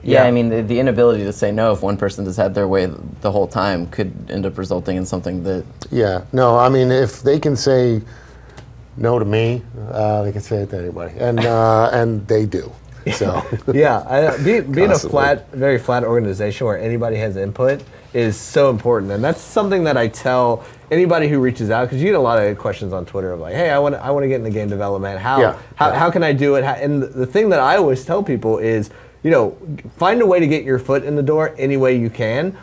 Yeah, I mean, the inability to say no if one person has had their way the whole time could end up resulting in something that... Yeah, no, I mean, if they can say no to me, they can say it to anybody, and they do. So yeah, being a very flat organization where anybody has input is so important, and that's something that I tell anybody who reaches out, because you get a lot of questions on Twitter of like, hey, I want to get into game development. How can I do it? And the thing that I always tell people is, you know, find a way to get your foot in the door any way you can.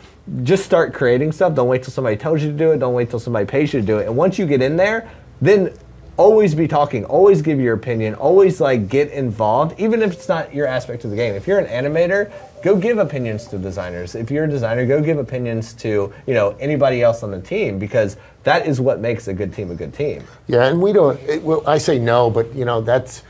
Just start creating stuff. Don't wait till somebody tells you to do it. Don't wait till somebody pays you to do it. And once you get in there, then always be talking. Always give your opinion. Always like get involved, even if it's not your aspect of the game. If you're an animator, go give opinions to designers. If you're a designer, go give opinions to, you know, anybody else on the team, because that is what makes a good team a good team. Yeah, and we don't. Well, I say no, but you know that's.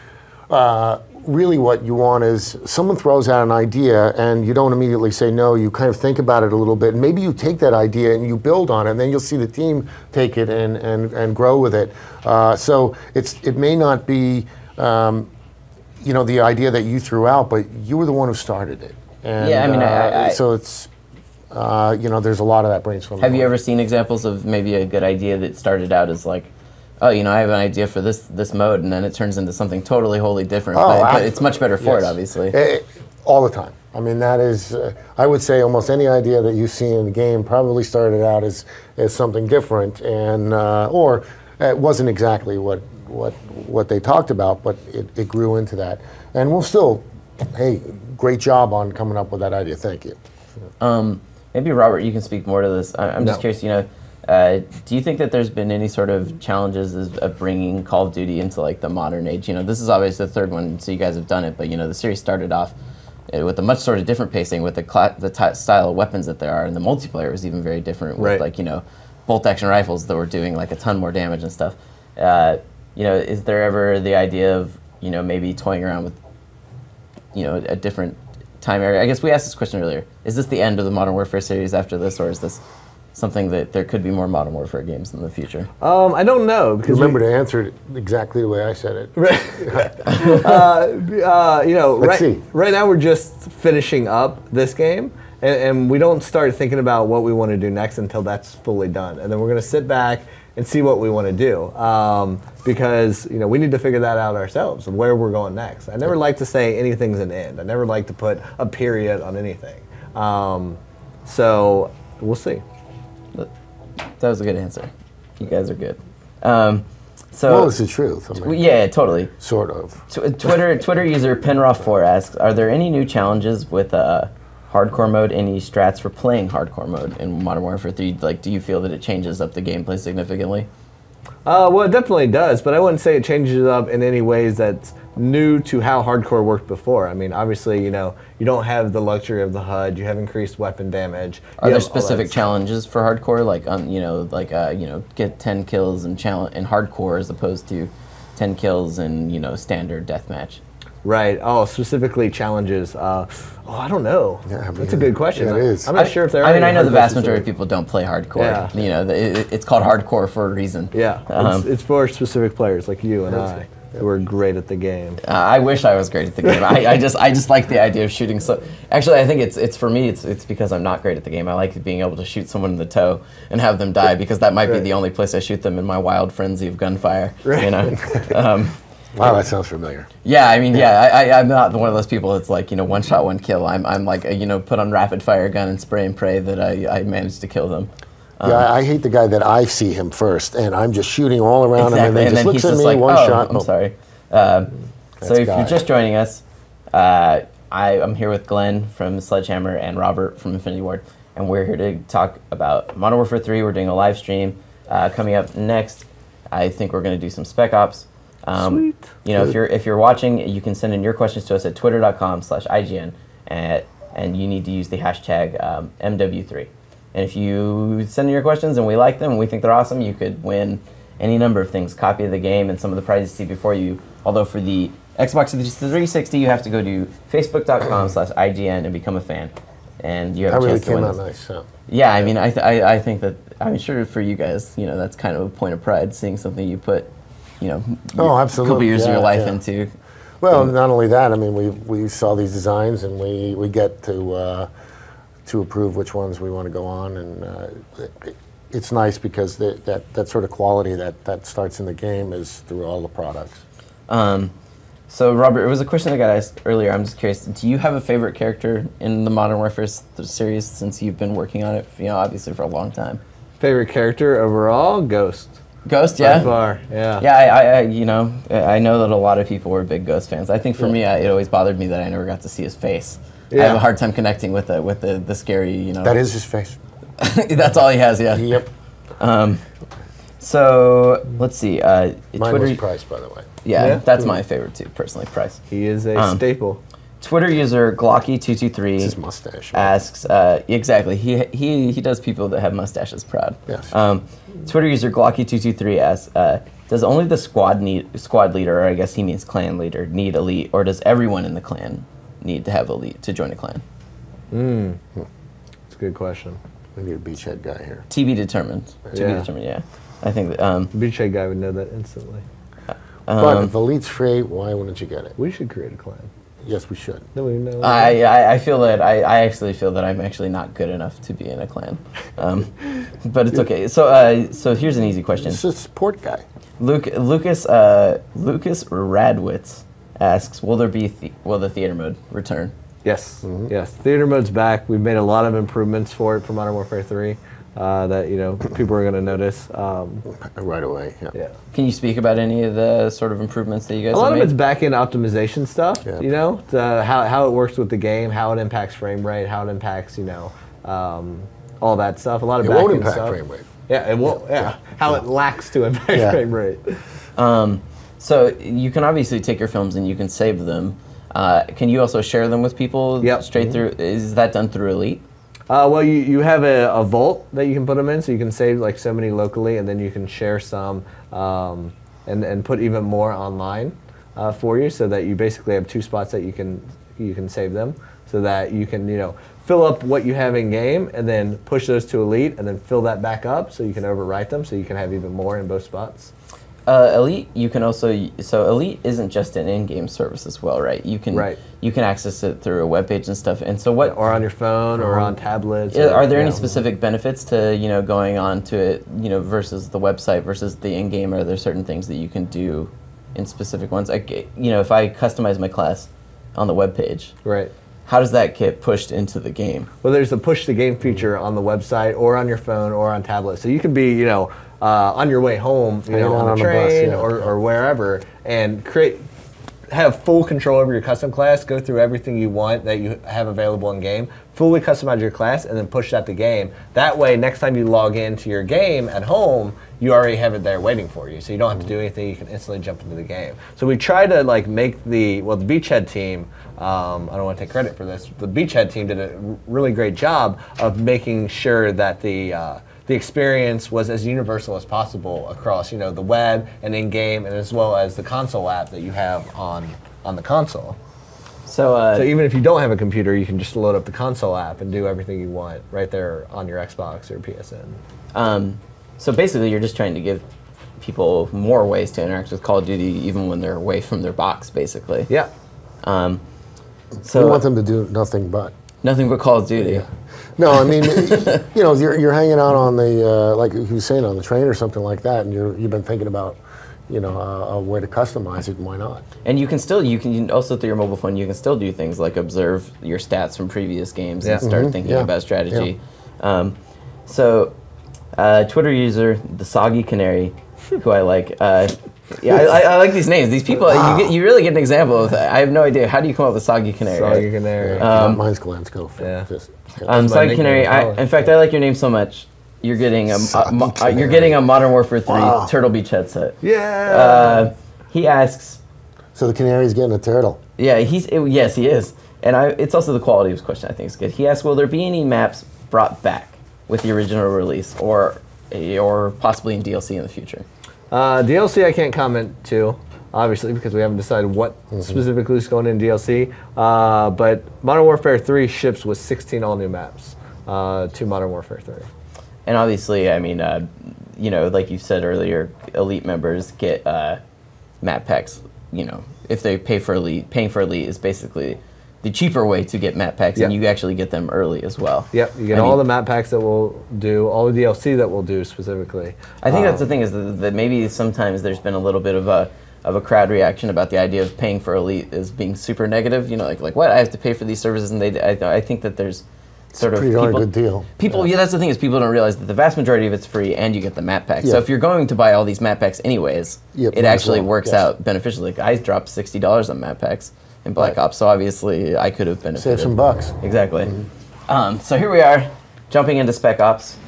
Really what you want is someone throws out an idea and you don't immediately say no, you kind of think about it a little bit, and maybe you take that idea and you build on it, and then you'll see the team take it and grow with it. So it may not be you know, the idea that you threw out, but you were the one who started it. And, yeah, I mean, so it's you know, there's a lot of that brainstorming. Have you ever seen examples of maybe a good idea that started out as like, oh, you know, I have an idea for this mode, and then it turns into something wholly different. But it's much better for it, obviously. All the time. I mean, that is, I would say almost any idea that you see in the game probably started out as something different, and or it wasn't exactly what they talked about, but it grew into that. And we'll still, hey, great job on coming up with that idea. Thank you. Maybe Robert, you can speak more to this. I'm just curious, you know. Do you think that there's been any sort of challenges of bringing Call of Duty into like the modern age? You know, this is obviously the third one, so you guys have done it, but you know, the series started off with a much sort of different pacing with the style of weapons that there are, and the multiplayer was even very different with like, you know, bolt action rifles that were doing like a ton more damage and stuff. You know, is there ever the idea of, you know, maybe toying around with, you know, a different time area? I guess we asked this question earlier. Is this the end of the Modern Warfare series after this, or is this something that there could be more Modern Warfare games in the future? I don't know, because remember to answer it exactly the way I said it. You know, right now we're just finishing up this game, and we don't start thinking about what we want to do next until that's fully done, and then we're going to sit back and see what we want to do, because you know, we need to figure that out ourselves and where we're going next. I never like to say anything's an end. I never like to put a period on anything. So we'll see. That was a good answer. You guys are good. Well, it's the truth. I mean, yeah, totally. Sort of. Twitter user Penroff4 asks, are there any new challenges with hardcore mode? Any strats for playing hardcore mode in Modern Warfare 3? Like, do you feel that it changes up the gameplay significantly? Well, it definitely does, but I wouldn't say it changes it up in any ways that's new to how hardcore worked before. I mean, obviously, you know, you don't have the luxury of the HUD. You have increased weapon damage. Are there specific challenges for hardcore, like you know, you know, get 10 kills in hardcore as opposed to 10 kills in, you know, standard deathmatch? Right. Oh, specifically challenges. Oh, I don't know. Yeah, that's a good question. Yeah, it is. I'm not sure if there are. I mean, I know the vast majority of people don't play hardcore. Yeah. You know, it's called hardcore for a reason. Yeah. It's for specific players like you and I, who are great at the game. I wish I was great at the game. I just like the idea of shooting. So actually, I think it's for me. It's because I'm not great at the game. I like being able to shoot someone in the toe and have them die, because that might be the only place I shoot them in my wild frenzy of gunfire. Right. You know. Wow, that sounds familiar. Yeah, I mean, I'm not one of those people that's like, you know, one shot, one kill. I'm like, you know, put on rapid fire gun and spray and pray that I managed to kill them. Yeah, I hate the guy that I see him first, and I'm just shooting all around him, and then just looks at me, like, one shot. I'm sorry. So if you're just joining us, I'm here with Glenn from Sledgehammer and Robert from Infinity Ward, and we're here to talk about Modern Warfare 3. We're doing a live stream coming up next. I think we're going to do some Spec Ops. Sweet. You know, if you're watching, you can send in your questions to us at twitter.com/IGN, and you need to use the hashtag MW3. And if you send in your questions and we like them and we think they're awesome, you could win any number of things. Copy of the game and some of the prizes you see before you. Although for the Xbox 360, you have to go to facebook.com/IGN and become a fan. And you have a chance to win. That really came out nice. So. Yeah, I mean, I think that, I'm sure for you guys, you know, that's kind of a point of pride, seeing something you put, you know, absolutely. a couple years of your life into. Well, not only that. I mean, we saw these designs, and we get to approve which ones we want to go on, and it's nice because that sort of quality that starts in the game is through all the products. So, Robert, it was a question I got asked earlier. I'm just curious, do you have a favorite character in the Modern Warfare series since you've been working on it, obviously for a long time? Favorite character overall? Ghost. Ghost, yeah? By far, yeah. Yeah, I know that a lot of people were big Ghost fans. I think for me, it always bothered me that I never got to see his face. Yeah. I have a hard time connecting with the scary, That is his face. That's all he has, yeah. Yep. So, let's see. Mine Twitter, was Price, by the way. Yeah, that's my favorite too, personally, Price. He is a staple. Twitter user Glocky223 It's his mustache. asks, exactly, he does people that have mustaches proud. Yes. Twitter user Glocky223 asks, does only the squad leader, or I guess he means clan leader, need elite, or does everyone in the clan need to have elite to join a clan? That's a good question. We need a beachhead guy here. To be determined. To be determined, yeah. I think that, beachhead guy would know that instantly. But if elite's free, why wouldn't you get it? We should create a clan. Yes, we should. No, we know. I feel that I actually feel that I'm actually not good enough to be in a clan, but it's okay. So here's an easy question. It's a support guy. Lucas Radwitz asks, will the theater mode return? Yes, yes. Theater mode's back. We've made a lot of improvements for it for Modern Warfare 3 that people are going to notice right away. Yeah. Can you speak about any of the sort of improvements that you guys have made? A lot of it's back-end optimization stuff. Yeah. How it works with the game, how it impacts frame rate, how it impacts all that stuff. A lot of it won't back-end impact stuff. frame rate. Yeah, it won't. Yeah, how it lacks to impact frame rate. So you can obviously take your films and you can save them. Can you also share them with people straight through? Is that done through Elite? Well, you have a vault that you can put them in, so you can save like so many locally, and then you can share some and put even more online for you, so that you basically have 2 spots that you can save them, so that you can fill up what you have in game, and then push those to Elite, and then fill that back up, so you can overwrite them, so you can have even more in both spots. Elite, you can also, Elite isn't just an in-game service as well, right? You can access it through a web page and stuff. And so what? Or on your phone, or on tablets. Are there any specific benefits to going on to it, versus the website versus the in-game? Are there certain things that you can do in specific ones? If I customize my class on the web page, right? How does that get pushed into the game? Well, there's a push to game feature on the website, or on your phone, or on tablet. So you could be, on your way home, on the train or wherever, and have full control over your custom class, go through everything you want that you have available in game, fully customize your class, and then push that to game. That way, next time you log into your game at home, you already have it there waiting for you, so you don't have to do anything. You can instantly jump into the game. So we try to make the Beachhead team. I don't want to take credit for this. The Beachhead team did a really great job of making sure that the experience was as universal as possible across, the web and in-game, and as well as the console app that you have on the console. So even if you don't have a computer, you can just load up the console app and do everything you want right there on your Xbox or PSN. So basically, you're just trying to give people more ways to interact with Call of Duty, even when they're away from their box, basically. Yeah. So we want them to do nothing but Call of Duty. Yeah. No, I mean, you're hanging out on the like you were saying, on the train or something like that, and you've been thinking about a way to customize it, and why not? And you can also through your mobile phone, you can still do things like observe your stats from previous games and start thinking about strategy. Yeah. Twitter user the Soggy Canary, who I like. I like these names. These people, you really get an example of that. I have no idea. How do you come up with Soggy Canary? Soggy Canary. Mine's Glen Schofield. Yeah. Soggy Canary. In fact, I like your name so much. You're getting a Modern Warfare 3 Turtle Beach headset. Yeah. He asks. So the Canary's getting a turtle. Yeah, yes, he is. And it's also the quality of his question. I think is good. He asks, will there be any maps brought back with the original release, or possibly in DLC in the future? DLC I can't comment to, obviously, because we haven't decided what specifically is going in DLC. But Modern Warfare 3 ships with 16 all-new maps to Modern Warfare 3. And obviously, I mean, like you said earlier, Elite members get map packs, if they pay for Elite, paying for Elite is basically the cheaper way to get map packs, and you actually get them early as well. Yep, you get all the map packs that we'll do, all the DLC that we'll do specifically. I think that's the thing, is that maybe sometimes there's been a little bit of a crowd reaction about the idea of paying for Elite as being super negative. You know, like what, I have to pay for these services, and I think that there's sort of pretty darn good deal. People, that's the thing, is people don't realize that the vast majority of it's free, and you get the map packs. So if you're going to buy all these map packs anyways, it actually works out beneficially. Like, I dropped $60 on map packs in Black Ops, so obviously I could have benefited. Save some bucks. Exactly. So here we are, jumping into Spec Ops.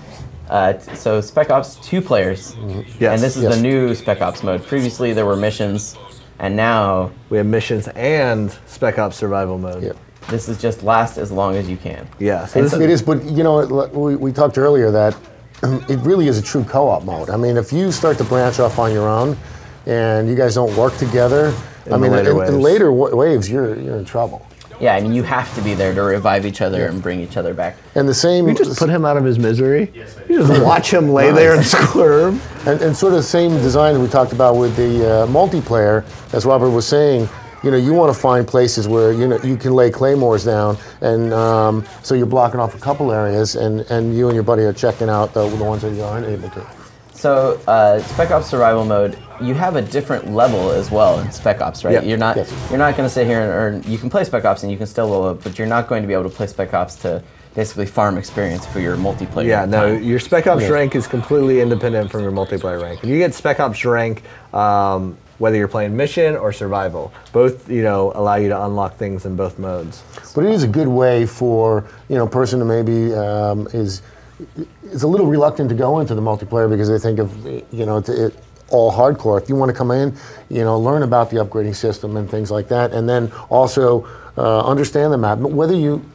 So Spec Ops 2 players, and this is the new Spec Ops mode. Previously there were missions, and now we have missions and Spec Ops survival mode. Yep. This is just last as long as you can. Yeah, so it is, but you know, we talked earlier that it really is a true co-op mode. I mean, if you start to branch off on your own, and you guys don't work together, in later waves, you're in trouble. Yeah, I mean, you have to be there to revive each other and bring each other back. And the same... You just put him out of his misery? You just watch him lay there and squirm? And sort of the same design that we talked about with the multiplayer, as Robert was saying, you know, you want to find places where, you know, you can lay claymores down, and so you're blocking off a couple areas, and you and your buddy are checking out the ones that you aren't able to. So, Spec Ops Survival Mode, you have a different level as well in Spec Ops, right? Yep. You're not going to sit here and earn. You can play Spec Ops and you can still level up, but you're not going to be able to play Spec Ops to basically farm experience for your multiplayer. Yeah, no, your Spec Ops rank is completely independent from your multiplayer rank. And you get Spec Ops rank whether you're playing mission or survival. Both, you know, allow you to unlock things in both modes. But it is a good way for, you know, a person who maybe is a little reluctant to go into the multiplayer because they think of, you know, it all hardcore. If you want to come in, you know, learn about the upgrading system and things like that, and then also understand the map. Whether you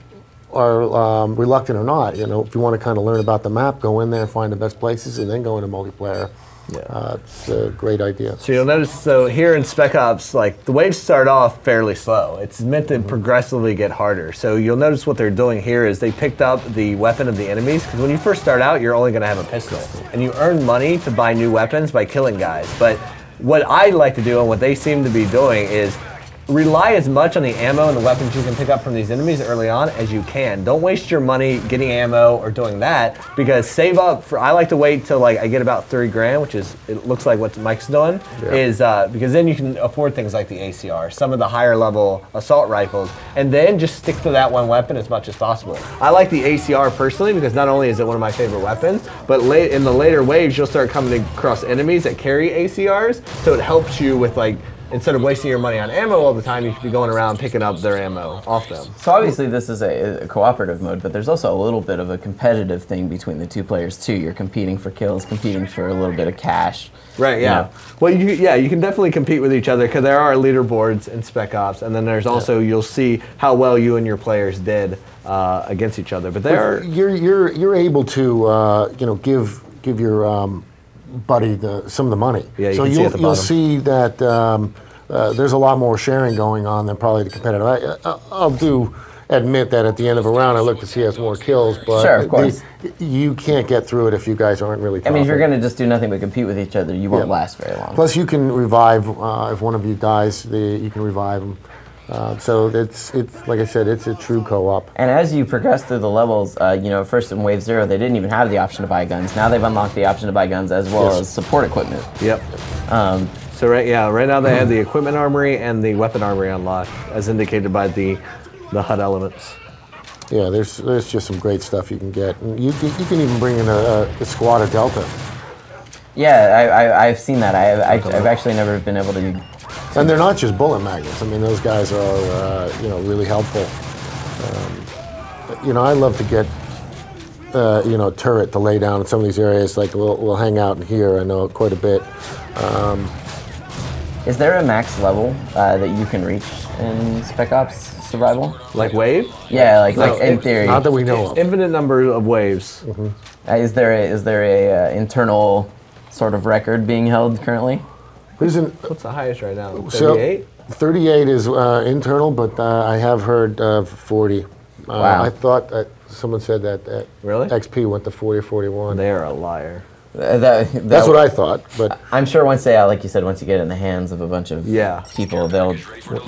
are reluctant or not, you know, if you want to kind of learn about the map, go in there, find the best places, and then go into multiplayer. Yeah. It's a great idea. So you'll notice, so here in Spec Ops, like the waves start off fairly slow. It's meant to progressively get harder. So you'll notice what they're doing here is they picked up the weapon of the enemies, because when you first start out, you're only going to have a pistol. And you earn money to buy new weapons by killing guys. But what I like to do, and what they seem to be doing, is rely as much on the ammo and the weapons you can pick up from these enemies early on as you can. Don't waste your money getting ammo or doing that, because save up for, I like to wait till like I get about 30 grand, which is, it looks like what Mike's doing, is because then you can afford things like the ACR, some of the higher level assault rifles, and then just stick to that one weapon as much as possible. I like the ACR personally because not only is it one of my favorite weapons, but in the later waves you'll start coming across enemies that carry ACRs, so it helps you with like, instead of wasting your money on ammo all the time, you could be going around picking up their ammo off them. So obviously this is a cooperative mode, but there's also a little bit of a competitive thing between the two players too. You're competing for kills, competing for a little bit of cash. Right, yeah. You know? Well, you can definitely compete with each other because there are leaderboards in Spec Ops, and then there's also, you'll see how well you and your players did against each other. But you're able to you know, give your buddy some of the money. Yeah, so you'll see that there's a lot more sharing going on than probably the competitive. I'll admit that at the end of a round I look to see who has more kills, but sure, of course. You can't get through it if you guys aren't really tough. I mean, if you're going to just do nothing but compete with each other, you won't last very long. Plus you can revive, if one of you dies, you can revive them. So it's like I said, it's a true co-op. And as you progress through the levels, you know, first in Wave 0, they didn't even have the option to buy guns. Now they've unlocked the option to buy guns as well as support equipment. Yep. So right now they have the equipment armory and the weapon armory unlocked, as indicated by the HUD elements. Yeah, there's just some great stuff you can get. And you can even bring in a squad of Delta. Yeah, I've seen that. I've actually never been able to. And they're not just bullet magnets. I mean, those guys are you know, really helpful. You know, I love to get you know, a turret to lay down in some of these areas. Like we'll hang out in here. I know quite a bit. Is there a max level that you can reach in Spec Ops Survival? Like wave? Yeah, like in theory. Not that we know of. Infinite number of waves. Is there a internal sort of record being held currently? What's the highest right now? 38? So 38 is internal, but I have heard 40. Wow. I thought that someone said that really? XP went to 40 or 41. They're a liar. That's what I thought. But I'm sure once they, like you said, once you get it in the hands of a bunch of people, they'll.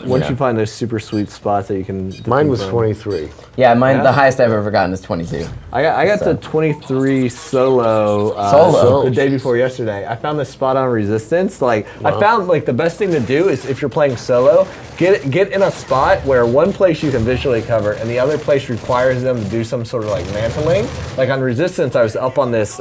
Once you find those super sweet spots that you can. Mine was 23. Yeah, mine. The highest I've ever gotten is 22. I got to 23 solo. The day before yesterday. I found this spot on Resistance. Like I found like the best thing to do is if you're playing solo, get in a spot where one place you can visually cover and the other place requires them to do some sort of like mantling. Like on Resistance, I was up on this.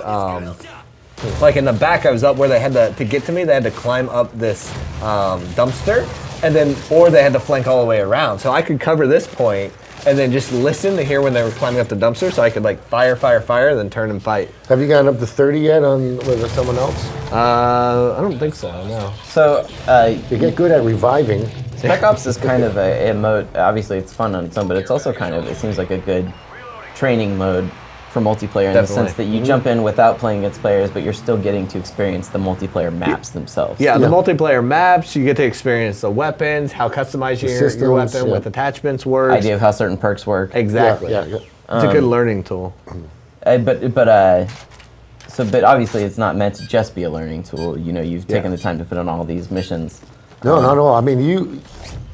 Like in the back, I was up where they had to get to me. They had to climb up this dumpster, and then or they had to flank all the way around. So I could cover this point and then just listen to hear when they were climbing up the dumpster, so I could like fire, then turn and fight. Have you gotten up to 30 yet with someone else? I don't think so. No. So you get good at reviving. Spec Ops is kind of a mode. Obviously, it's fun on its own, but it's also kind of, it seems like a good training mode for multiplayer in the sense that you jump in without playing against players, but you're still getting to experience the multiplayer maps themselves. Yeah, the multiplayer maps, you get to experience the weapons, how customized your weapon with attachments works. Idea of how certain perks work. Exactly. Yeah. It's a good learning tool. But obviously it's not meant to just be a learning tool. You know, you've taken the time to put on all these missions. No, not at all. I mean,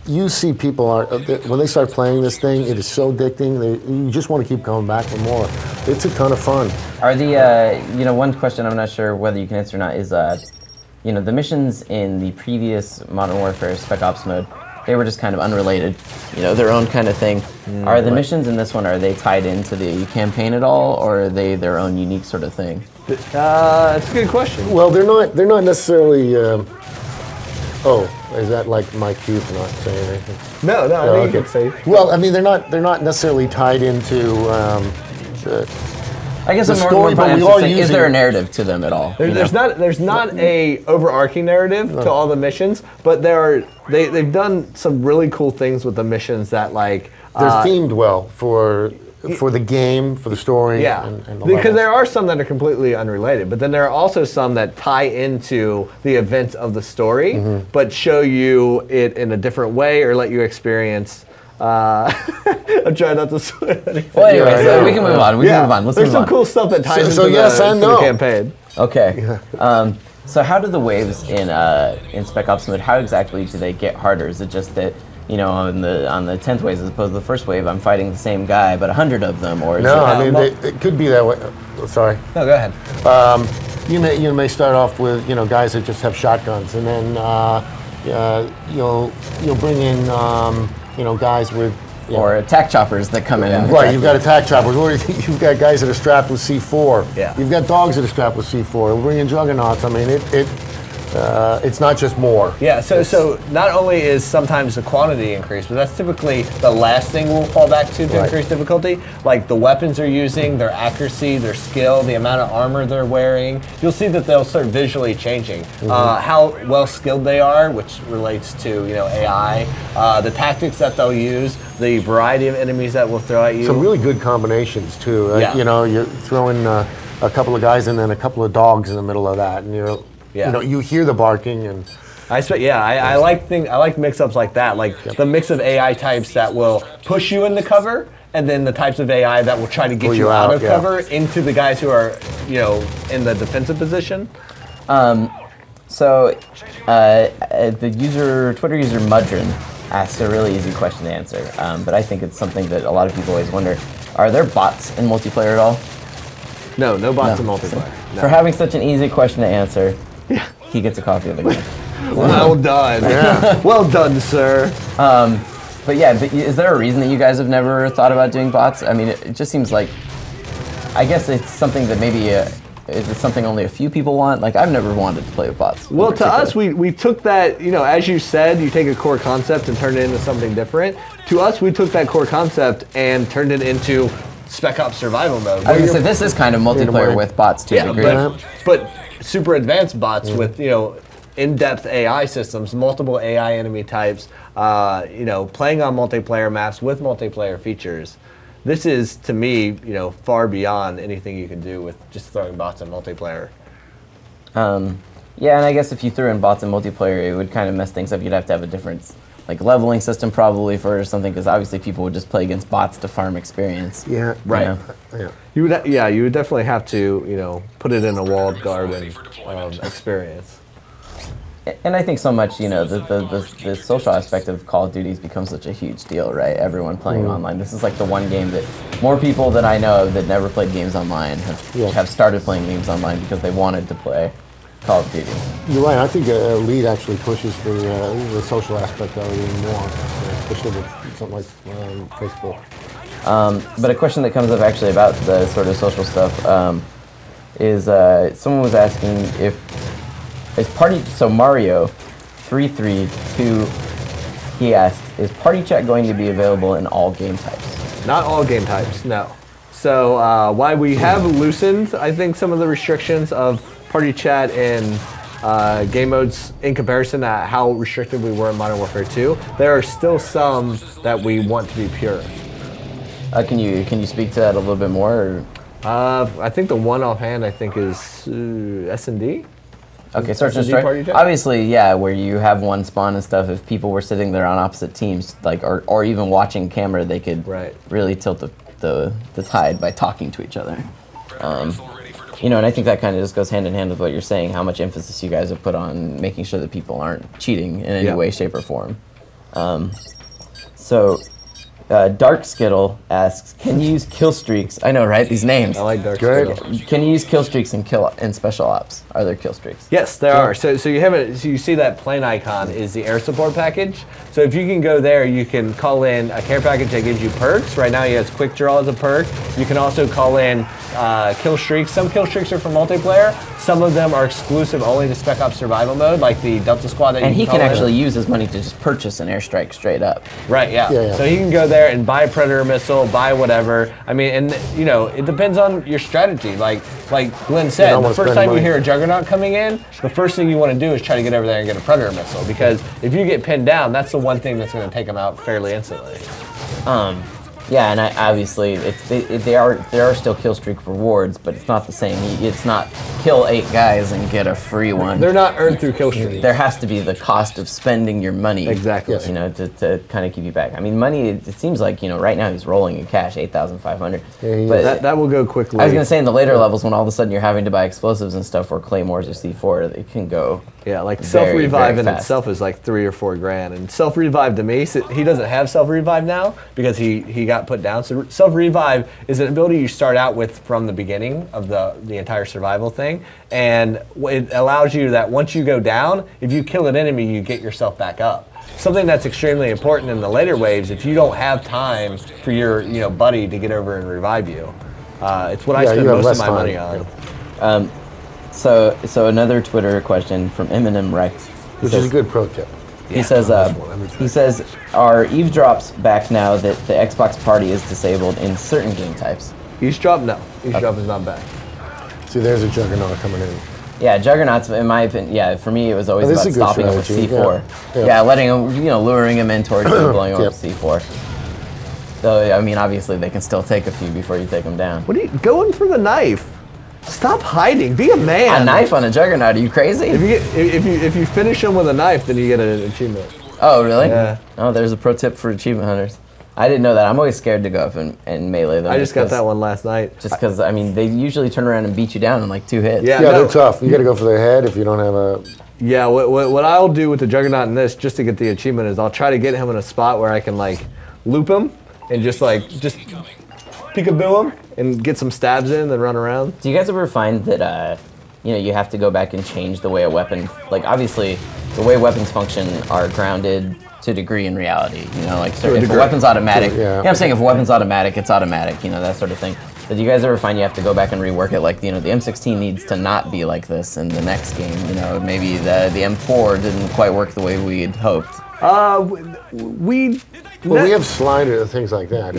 you see people when they start playing this thing, it is so addicting. You just want to keep going back for more. It's a ton of fun. Are the one question I'm not sure whether you can answer or not is the missions in the previous Modern Warfare Spec Ops mode, they were just kind of unrelated, their own kind of thing. Are the missions in this one, are they tied into the campaign at all, or are they their own unique sort of thing? That's a good question. Well, they're not necessarily. Is that like my cue for not saying anything? No, I think you can say. Well, I mean, they're not necessarily tied into. I guess the story, but is there a narrative to them at all? There's not a overarching narrative to all the missions, but they've done some really cool things with the missions that like they're themed well for the game, for the story. And the because levels. there are some that are completely unrelated, but then there are also some that tie into the events of the story, but show you it in a different way or let you experience. I'm trying not to swear. Well, anyway, so we can move on. We can move on. There's some cool stuff that ties into the campaign. Okay. So how do the waves in Spec Ops mode? How exactly do they get harder? Is it just that on the 10th wave as opposed to the first wave, I'm fighting the same guy, but 100 of them, or it could be that way. Sorry. No, go ahead. You may start off with guys that just have shotguns, and then you'll bring in guys with or attack choppers that come in. Right, you've got attack choppers, or you've got guys that are strapped with C4. Yeah. You've got dogs that are strapped with C4. We'll bring in juggernauts. I mean, it's not just more. Yeah, so not only is sometimes the quantity increased, but that's typically the last thing we'll fall back to increase difficulty. Like the weapons they're using, their accuracy, their skill, the amount of armor they're wearing. You'll see that they'll start visually changing. How well skilled they are, which relates to AI, the tactics that they'll use, the variety of enemies that will throw at you. Some really good combinations too. You're throwing a couple of guys and then a couple of dogs in the middle of that, and you hear the barking and. I like mix-ups like that, like the mix of AI types that will push you into cover, and then the types of AI that will try to get you out of cover into the guys who are in the defensive position. The Twitter user Mudrin asked a really easy question to answer, but I think it's something that a lot of people always wonder: are there bots in multiplayer at all? No bots in multiplayer. No. For having such an easy question to answer. He gets a copy of the game. Well done. Well done, sir. But is there a reason that you guys have never thought about doing bots? I mean, it just seems like, I guess it's something that maybe, is it something only a few people want? Like, I've never wanted to play with bots. Well, to us, we took that, as you said, you take a core concept and turn it into something different. To us, we took that core concept and turned it into Spec Ops survival mode. I was going to say, this is kind of multiplayer with bots to a degree. But super advanced bots with, in-depth AI systems, multiple AI enemy types, playing on multiplayer maps with multiplayer features. This is, to me, far beyond anything you can do with just throwing bots in multiplayer. And I guess if you threw in bots in multiplayer, it would kind of mess things up. You'd have to have a different like leveling system probably for something, because obviously people would just play against bots to farm experience. Yeah, right. Yeah. You would definitely have to, put it in a walled garden experience. And I think so much, the social aspect of Call of Duty has become such a huge deal, right? Everyone playing online. This is like the one game that more people that I know of that never played games online have started playing games online because they wanted to play Call of Duty. You're right. I think Elite actually pushes the social aspect of it even more, especially with something like Facebook. But a question that comes up actually about the sort of social stuff is someone was asking if so Mario 332, he asked, is party chat going to be available in all game types? Not all game types, no. So why we have loosened, I think, some of the restrictions of party chat in game modes in comparison to how restricted we were in Modern Warfare 2, there are still some that we want to be pure. Can you speak to that a little bit more? I think the one offhand I think is S&D. Okay, search and strike. Obviously, yeah, where you have one spawn and stuff. If people were sitting there on opposite teams, like or even watching camera, they could really tilt the tide by talking to each other. And I think that kind of just goes hand in hand with what you're saying. How much emphasis you guys have put on making sure that people aren't cheating in any way, shape, or form. Dark Skittle asks, can you use kill streaks? I know, right? These names. I like Dark Skittle. Can you use kill streaks in special ops? Are there kill streaks? Yes, there are. So you see that plane icon is the air support package. So if you can go there, you can call in a care package that gives you perks. Right now, he has quick draw as a perk. You can also call in kill streaks. Some kill streaks are for multiplayer. Some of them are exclusive only to Spec Ops Survival mode, like the Delta Squad that you can call in. And he can actually use his money to just purchase an airstrike straight up. Right, yeah. So he can go there and buy a Predator missile, buy whatever. I mean, and it depends on your strategy. Like Glenn said, the first time you hear a Juggernaut coming in, the first thing you want to do is try to get over there and get a Predator missile, because if you get pinned down, that's the one thing that's going to take them out fairly instantly. Yeah, and obviously there are still kill streak rewards, but it's not the same. It's not kill 8 guys and get a free one. They're not earned through kill streaks. There has to be the cost of spending your money. Exactly. To kind of keep you back. I mean, money. It seems like right now he's rolling in cash, 8,500. Yeah, but that will go quickly. I was gonna say in the later levels, when all of a sudden you're having to buy explosives and stuff, or claymores or C4, it can go. Yeah, like self-revive in itself is like $3 or $4 grand, and self-revive to me, he doesn't have self-revive now because he got put down. So self-revive is an ability you start out with from the beginning of the entire survival thing, and it allows you that once you go down, if you kill an enemy, you get yourself back up. Something that's extremely important in the later waves. If you don't have time for your buddy to get over and revive you, it's what I spend most of my money on. So another Twitter question from Eminem Rex, which is a good pro tip. He says, are eavesdrops back now that the Xbox Party is disabled in certain game types? Eavesdrop, no. Eavesdrop is not back. See, there's a Juggernaut coming in. Yeah, Juggernauts, in my opinion, for me it was always about stopping him with C4. Yeah, letting him, luring him in towards you, blowing him with C4. So, I mean, obviously they can still take a few before you take them down. What are you going for the knife? Stop hiding. Be a man. A knife on a Juggernaut? Are you crazy? If you finish him with a knife, then you get an achievement. Oh, really? Yeah. Oh, there's a pro tip for achievement hunters. I didn't know that. I'm always scared to go up and melee them. I just got that one last night. Just because, I mean, they usually turn around and beat you down in like 2 hits. Yeah, they're tough. You got to go for their head if you don't have a... Yeah, what I'll do with the Juggernaut in this, just to get the achievement, is I'll try to get him in a spot where I can loop him and just peekaboo him and get some stabs in and then run around. Do you guys ever find that you have to go back and change the way a weapon, obviously the way weapons function are grounded to a degree in reality, so if a weapon's automatic, I'm saying if a weapon's automatic, it's automatic, that sort of thing. But do you guys ever find you have to go back and rework it, the M16 needs to not be like this in the next game, maybe the M4 didn't quite work the way we had hoped? We have slider and things like that.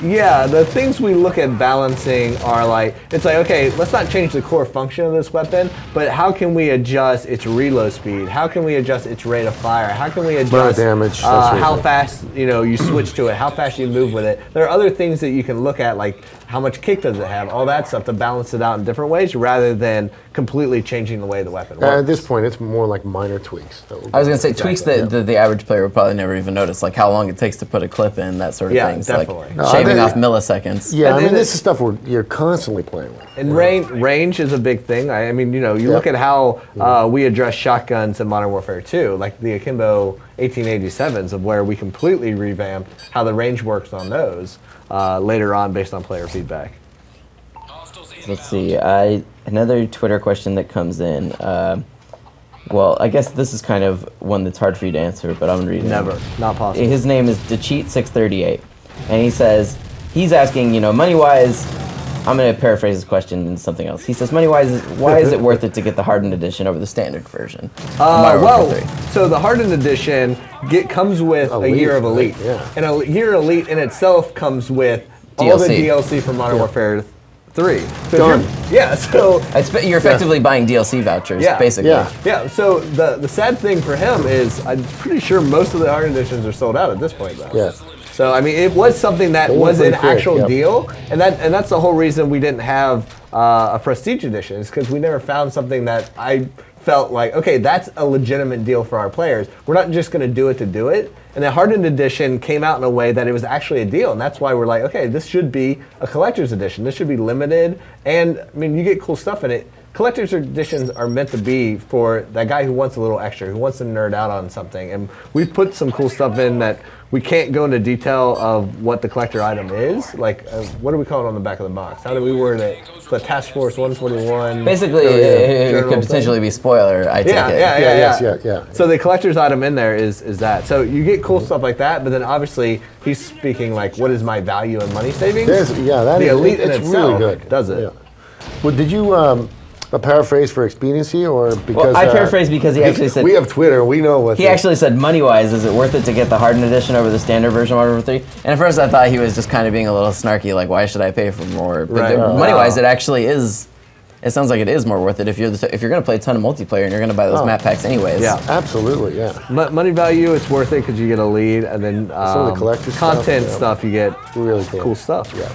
Yeah, the things we look at balancing are it's okay, let's not change the core function of this weapon, but how can we adjust its reload speed? How can we adjust its rate of fire? How can we adjust damage, how fast you switch to it, how fast you move with it? There are other things that you can look at, like how much kick does it have, all that stuff, to balance it out in different ways rather than completely changing the way the weapon works. At this point, it's more like minor tweaks. I was going to say tweaks that the average player would probably never even notice, like how long it takes to put a clip in, that sort of thing. Definitely. Like shaving off milliseconds. Yeah, I mean, this is stuff you're constantly playing with. And range is a big thing. I mean, you look at how we address shotguns in Modern Warfare 2, like the Akimbo 1887s, of where we completely revamped how the range works on those later on based on player feedback. Let's see. Another Twitter question that comes in. Well, I guess this is kind of one that's hard for you to answer, but I'm going to read it. Never. Not possible. His name is DeCheat638. And he says, he's asking, money-wise, I'm going to paraphrase his question into something else. He says, money-wise, why is it worth it to get the hardened edition over the standard version? So the hardened edition comes with a year of Elite. Yeah. And a year of Elite in itself comes with all the DLC for Modern Warfare 3. So Done. So you're effectively buying DLC vouchers, basically. Yeah. So the sad thing for him is I'm pretty sure most of the hardened editions are sold out at this point, though. Yeah. So I mean, it was something that was an actual deal, and that's the whole reason we didn't have a Prestige edition, is because we never found something that I felt like, okay, that's a legitimate deal for our players. We're not just going to do it to do it. And the hardened edition came out in a way that it was actually a deal, and that's why we're like, okay, this should be a collector's edition. This should be limited, and I mean, you get cool stuff in it. Collector's editions are meant to be for that guy who wants a little extra, who wants to nerd out on something. And we've put some cool stuff in that we can't go into detail of what the collector item is. Like, what do we call it on the back of the box? How do we word it? The Task Force 141. Basically, it could potentially be spoiler, I take it. Yeah. So the collector's item in there is that. So you get cool stuff like that, but then obviously he's speaking like, what is my value and money savings? The Elite in itself really good. does it. Yeah. Well, did you a paraphrase for expediency, or because? Well, I paraphrased because he actually said... We have Twitter, we know what... He actually said, money-wise, is it worth it to get the hardened edition over the standard version of Modern Warfare 3? And at first I thought he was just kind of being a little snarky, like, why should I pay for more? But money-wise, it actually is... It sounds like it is more worth it if you're going to play a ton of multiplayer and you're going to buy those map packs anyways. Yeah, absolutely, yeah. Money value, it's worth it because you get a lead, and then some of the collector content stuff, you get really cool stuff. Yeah.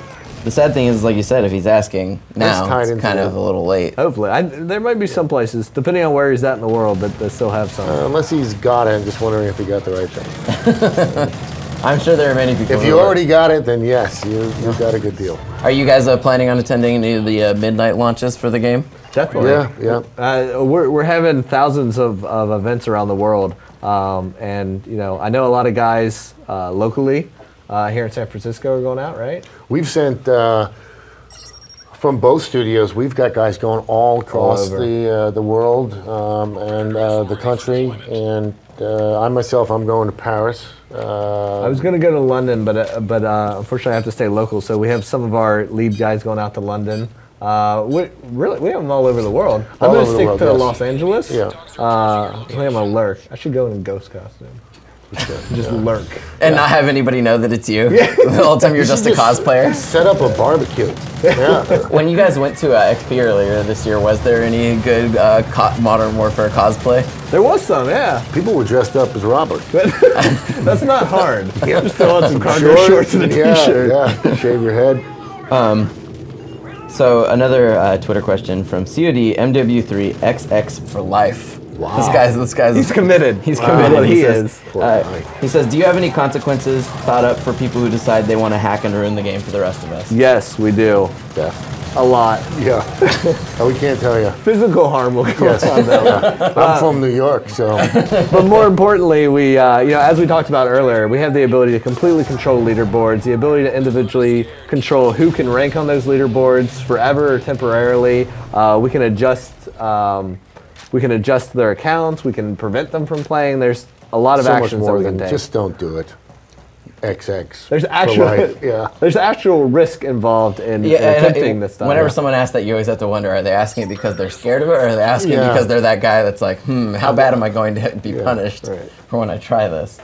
The sad thing is, like you said, if he's asking now, it's kind of a little late. Hopefully. There might be some places, depending on where he's at in the world, that still have some. Unless he's got it, I'm just wondering if he got the right thing. I'm sure there are many people If you already got it, then yes, you've got a good deal. Are you guys planning on attending any of the midnight launches for the game? Definitely. Yeah. We're having thousands of events around the world. And, I know a lot of guys locally here in San Francisco are going out, right? We've sent, from both studios, we've got guys going all across the world and the country. And I myself, I'm going to Paris. I was going to go to London, but unfortunately I have to stay local. So we have some of our lead guys going out to London. We have them all over the world. I'm going to stick to Los Angeles. Yeah. I think I'm going to lurk. I should go in a ghost costume. Just lurk. And not have anybody know that it's you. The whole time you're just a cosplayer. Set up a barbecue. Yeah. When you guys went to XP earlier this year, was there any good Modern Warfare cosplay? There was some, yeah. People were dressed up as Robert. That's not hard. Just throw on some cargo shorts and a t-shirt. Yeah, shave your head. So another Twitter question from COD MW3XX for life. Wow. This guy's he's committed. He's committed. He is. He says, do you have any consequences thought up for people who decide they want to hack and ruin the game for the rest of us? Yes, we do. Yeah. A lot. Yeah. We can't tell you. Physical harm will go on though. I'm from New York, so. But more importantly, we, as we talked about earlier, we have the ability to completely control leaderboards, the ability to individually control who can rank on those leaderboards forever or temporarily. We can adjust. We can adjust their accounts. We can prevent them from playing. There's a lot of actions that we can take. Just don't do it. XX. There's actual risk involved in attempting this stuff. Whenever someone asks that, you always have to wonder: are they asking it because they're scared of it, or are they asking because they're that guy that's like, how bad am I going to be punished for when I try this?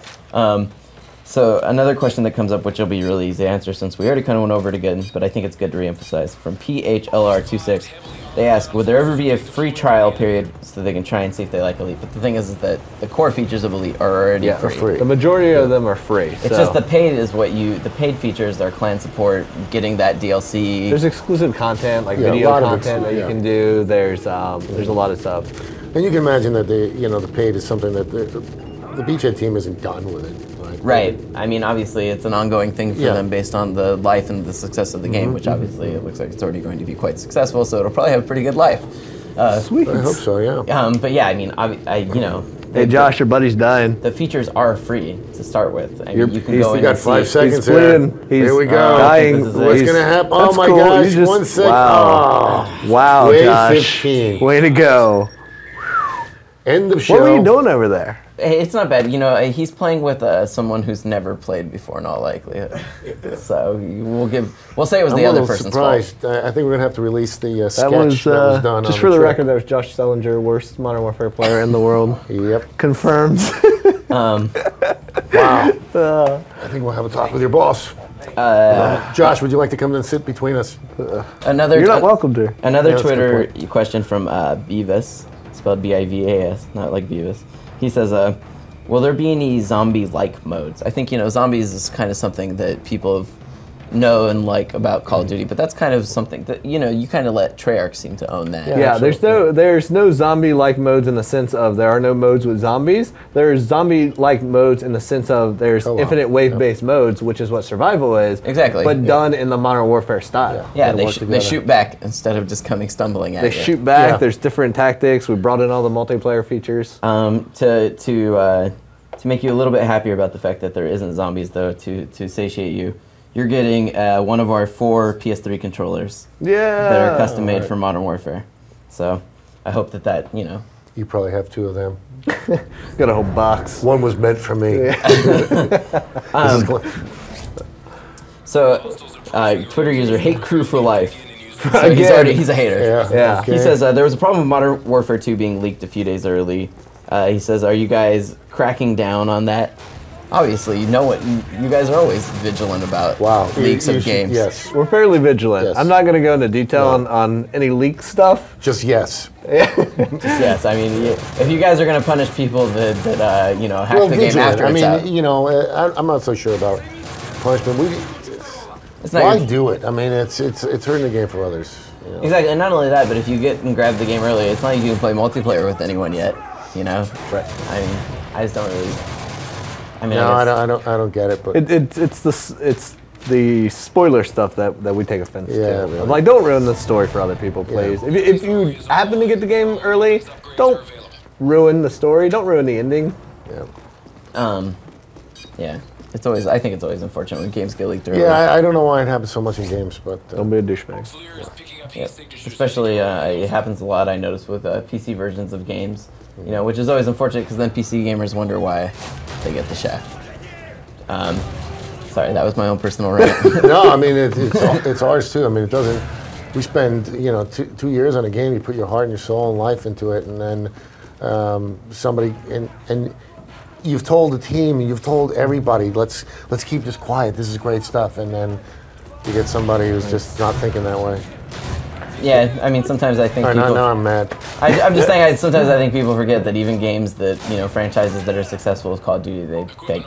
So another question that comes up, which will be really easy to answer since we already kind of went over it again, but I think it's good to reemphasize. From PHLR26, they ask, would there ever be a free trial period so they can try and see if they like Elite? But the thing is that the core features of Elite are already free. The majority of them are free. It's just the paid is the paid features are clan support, getting that DLC. There's exclusive content, like video content that you can do. There's a lot of stuff. And you can imagine that the paid is something that the Beachhead team isn't done with it. Right? Right. I mean, obviously, it's an ongoing thing for them based on the life and the success of the game, which obviously it looks like it's already going to be quite successful. So it'll probably have a pretty good life. Sweet. I hope so. Yeah. But yeah, I mean, you know. Hey, Josh, your buddy's dying. The features are free to start with. I mean, you can go in. You got 5 seconds here. Here we go. Dying. What's going to happen? Oh my gosh! 1 second. Wow. Wow, Josh. 15. Way to go. End of show. What were you doing over there? Hey, it's not bad. You know, he's playing with someone who's never played before in all likelihood. So we'll say it was the other person's surprised. fault. I think we're gonna have to release the sketch that was done. Just for the record, that was Josh Sellinger, worst Modern Warfare player in the world. Yep. Confirmed. Wow. I think we'll have a talk with your boss. Josh, would you like to come and sit between us? You're not welcome to. Another Twitter question from Beavis, spelled B-I-V-A-S, not like Beavis. He says, will there be any zombie-like modes? I think, you know, zombies is kind of something that people know and like about Call of Duty, but that's kind of something that, you know, you kind of let Treyarch seem to own that. Yeah, there's no zombie-like modes in the sense of there are no modes with zombies. There's zombie-like modes in the sense of there's infinite wave-based modes, which is what survival is. Exactly. But done in the Modern Warfare style. Yeah, they shoot back instead of just coming stumbling at you. They shoot back. There's different tactics. We brought in all the multiplayer features. To make you a little bit happier about the fact that there isn't zombies, though, to satiate you, you're getting one of our 4 PS3 controllers that are custom made for Modern Warfare. So I hope that, you know. You probably have 2 of them. Got a whole box. One was meant for me. So Twitter user Hate Crew for Life. So he's a hater. Yeah. He says there was a problem with Modern Warfare 2 being leaked a few days early. He says, are you guys cracking down on that? Obviously, you know what you guys are always vigilant about leaks of games. Yes. We're fairly vigilant. Yes. I'm not going to go into detail on any leak stuff. Just yes. Yes, I mean, if you guys are going to punish people that you know, hack the game after it's out. You know, I'm not so sure about punishment. Why do it? I mean, it's hurting the game for others. You know? Exactly, and not only that, but if you get and grab the game early, it's not like you can play multiplayer with anyone yet. You know, right? I mean, I just don't really. I mean, no, I don't get it. But it's the spoiler stuff that we take offense to. Really. Like, don't ruin the story for other people, please. Yeah. If you happen to get the game early, don't ruin the story. Don't ruin the ending. Yeah. Yeah. It's always. I think it's always unfortunate when games get leaked early. Yeah, I don't know why it happens so much in games, but don't be a douchebag. Yeah. Especially, it happens a lot. I notice with PC versions of games. You know, which is always unfortunate because then PC gamers wonder why they get the shaft. Sorry, that was my own personal rant. No, I mean it's ours too. I mean it doesn't. We spend 2 years on a game. You put your heart and your soul and life into it, and then somebody and you've told the team, you've told everybody, let's keep this quiet. This is great stuff, and then you get somebody who's just not thinking that way. Yeah, I mean, sometimes I think people... Now I'm mad. I'm just saying, sometimes I think people forget that even games that, you know, franchises that are successful with Call of Duty, they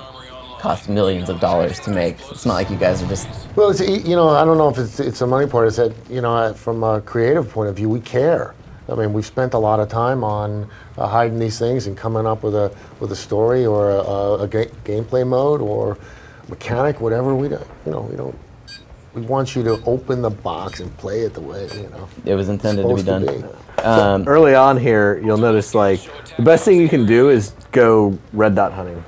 cost millions of dollars to make. It's not like you guys are just... Well, it's, you know, I don't know if it's a money part. It's that, you know, from a creative point of view, we care. I mean, we've spent a lot of time on hiding these things and coming up with a story or a gameplay mode or mechanic, whatever. We don't. We want you to open the box and play it the way, you know, it was intended to be done. So early on here, you'll notice, like, the best thing you can do is go red dot hunting.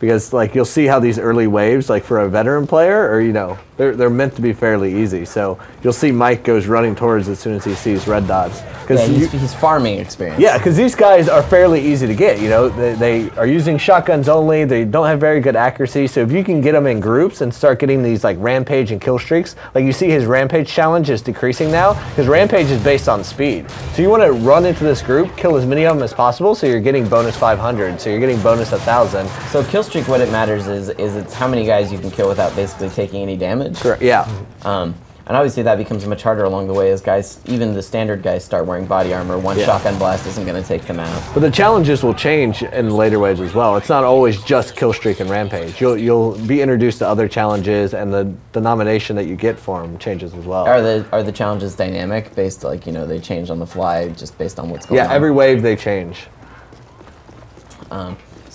Because, like, you'll see how these early waves, like, for a veteran player, or, you know, they're meant to be fairly easy. So you'll see Mike goes running towards as soon as he sees red dots. Yeah, he's farming experience. Yeah, because these guys are fairly easy to get, you know. They are using shotguns only. They don't have very good accuracy. So if you can get them in groups and start getting these, like, rampage and kill streaks, like you see his rampage challenge is decreasing now. His rampage is based on speed. So you want to run into this group, kill as many of them as possible, so you're getting bonus 500. So you're getting bonus 1,000. So kill streak, what it matters is it's how many guys you can kill without basically taking any damage. Correct. Yeah. And obviously that becomes much harder along the way as guys, even the standard guys, start wearing body armor. One shotgun blast isn't going to take them out. But the challenges will change in later waves as well. It's not always just kill streak and rampage. You'll be introduced to other challenges, and the denomination that you get for them changes as well. Are the challenges dynamic, based, like, you know, they change on the fly just based on what's going on? Yeah, every wave they change.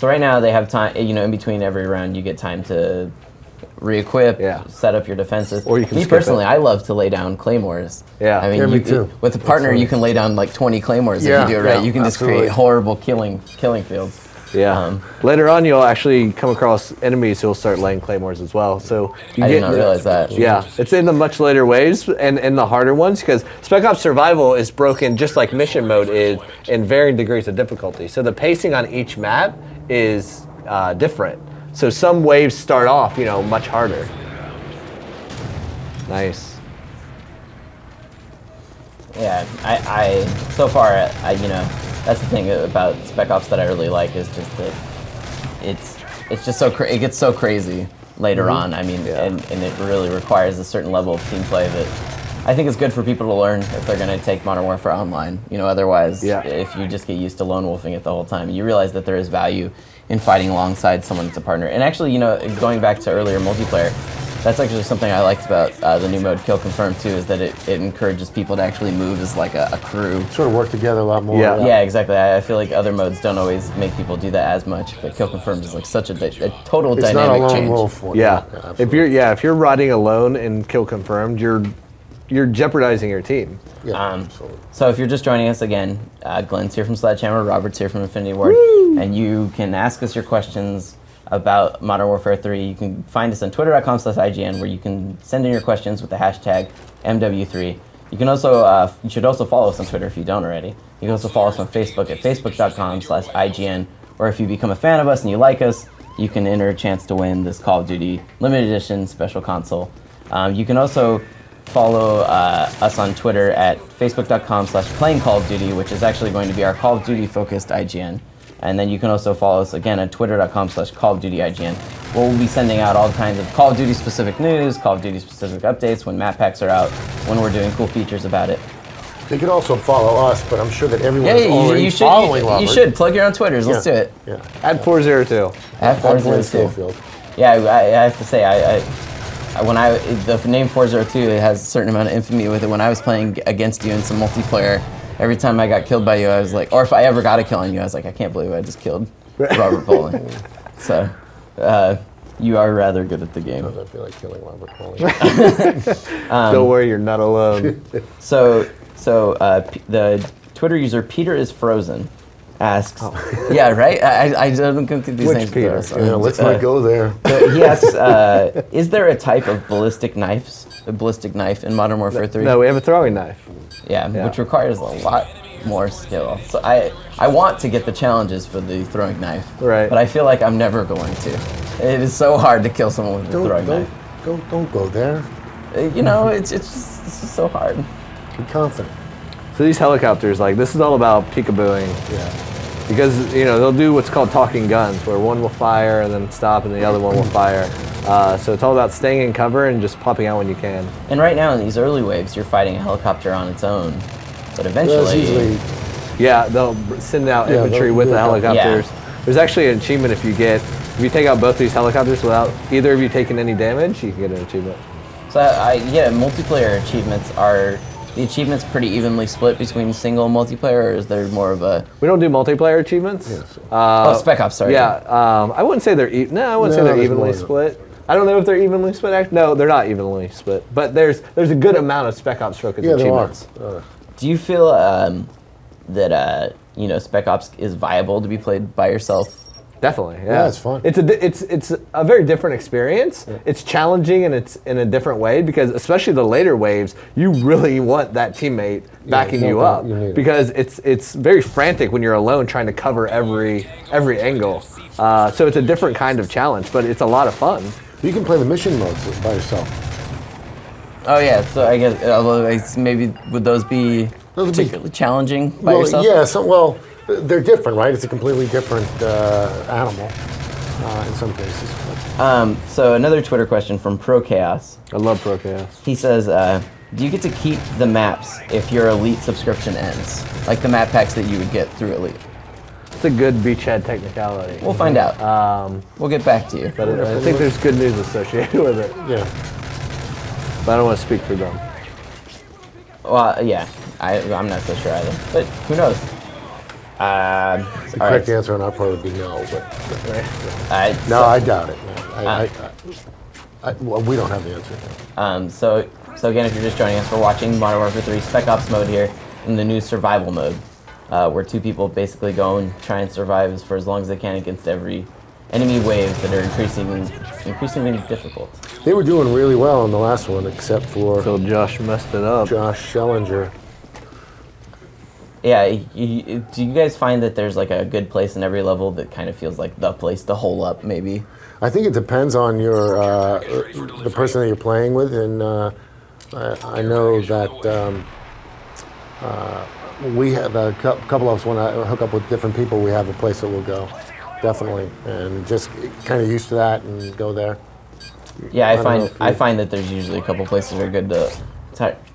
So right now they have time, you know, in between every round you get time to re-equip, set up your defenses. Or you can Me personally, I love to lay down claymores. Yeah, I mean, me too. With a partner, you can lay down like 20 claymores if you do it right. You can just create horrible killing fields. Yeah. Later on, you'll actually come across enemies who'll start laying claymores as well. So I did not realize that. Yeah, it's in the much later waves and the harder ones, because Spec Ops Survival is broken just like mission mode is in varying degrees of difficulty. So the pacing on each map is different. So some waves start off, you know, much harder. Nice. Yeah, I so far, you know, that's the thing about Spec Ops that I really like is just that it's just so it gets so crazy later on. I mean, and it really requires a certain level of team play that I think is good for people to learn if they're going to take Modern Warfare Online. You know, otherwise, if you just get used to lone wolfing it the whole time, you realize that there is value in fighting alongside someone that's a partner. And actually, you know, going back to earlier multiplayer, that's actually something I liked about the new mode Kill Confirm too, is that it encourages people to actually move as like a crew. Sort of work together a lot more. Yeah, exactly. I feel like other modes don't always make people do that as much, but Kill Confirm is like such a total it's dynamic not a lone change. wolf. If you're riding alone in Kill Confirmed, you're jeopardizing your team. So if you're just joining us again, Glen's here from Sledgehammer, Robert's here from Infinity Ward, and you can ask us your questions about Modern Warfare 3. You can find us on twitter.com/IGN, where you can send in your questions with the hashtag MW3. You can also, you should also follow us on Twitter if you don't already. You can also follow us on Facebook at facebook.com/IGN, or if you become a fan of us and you like us, you can enter a chance to win this Call of Duty limited edition special console. You can also follow us on Twitter at facebook.com/playing Call of Duty, which is actually going to be our Call of Duty focused IGN. And then you can also follow us again at twitter.com/Call of Duty IGN, where we'll be sending out all kinds of Call of Duty specific news, Call of Duty specific updates, when map packs are out, when we're doing cool features about it. They could also follow us, but I'm sure that everyone is already following Robert. You should plug your own Twitters. Let's do it. At fourzerotwo. At Glen Schofield. Yeah, I have to say, the name fourzerotwo, it has a certain amount of infamy with it. When I was playing against you in some multiplayer, every time I got killed by you, I was like, or if I ever got a kill on you, I was like, I can't believe I just killed Robert Poling. So, you are rather good at the game. I feel like killing Robert Poling. Don't worry, you're not alone. So the Twitter user Peter is Frozen asks, yeah, right? I don't think these Which things Peter? are Let's not go there. He asks, is there a type of ballistic knife in Modern Warfare 3? No, we have a throwing knife. Yeah, which requires a lot more skill. So I want to get the challenges for the throwing knife, but I feel like I'm never going to. It is so hard to kill someone with a throwing knife. Don't go there. You know, it's just so hard. Be confident. So these helicopters, like, this is all about peekabooing. Yeah. Because, you know, they'll do what's called talking guns, where one will fire and then stop and the other one will fire. So it's all about staying in cover and just popping out when you can. And right now in these early waves, you're fighting a helicopter on its own. But eventually... Yeah, they'll send out infantry with the helicopters. Yeah. There's actually an achievement if you take out both these helicopters without either of you taking any damage, you can get an achievement. So multiplayer achievements are... The achievements pretty evenly split between single and multiplayer, or is there more of a... We don't do multiplayer achievements. Yeah, Spec Ops, sorry. Yeah, I wouldn't say they're evenly split. I don't know if they're evenly split. No, they're not evenly split. But there's a good amount of Spec Ops focused achievements. Do you feel that Spec Ops is viable to be played by yourself? Definitely, yeah. It's fun. It's a very different experience. Yeah. It's challenging and it's in a different way because especially the later waves, you really want that teammate backing you up because it's very frantic when you're alone trying to cover every angle. So it's a different kind of challenge, but it's a lot of fun. You can play the mission modes by yourself. Oh yeah, so I guess maybe would those be particularly challenging by yourself? Yeah, they're different, right? It's a completely different animal in some cases. So another Twitter question from Pro Chaos. I love Pro Chaos. He says, do you get to keep the maps if your Elite subscription ends? Like the map packs that you would get through Elite? It's a good beachhead technicality. We'll find out. We'll get back to you. But I think there's good news associated with it. Yeah. But I don't want to speak for them. Well, yeah. I'm not so sure either. But who knows? The correct answer on our part would be no, but I doubt it. Well, we don't have the answer. So again, if you're just joining us, we're watching Modern Warfare 3 Spec Ops mode here in the new survival mode, where two people basically go and try and survive for as long as they can against every enemy wave that are increasingly difficult. They were doing really well in the last one, except for until Josh messed it up. Josh Schellinger. Yeah, do you guys find that there's like a good place in every level that kind of feels like the place to hole up, maybe? I think it depends on your the person that you're playing with, and I know that we have a couple of us when I hook up with different people, we have a place that we'll go, definitely, and just kind of used to that and go there. Yeah, I find that there's usually a couple places that are good to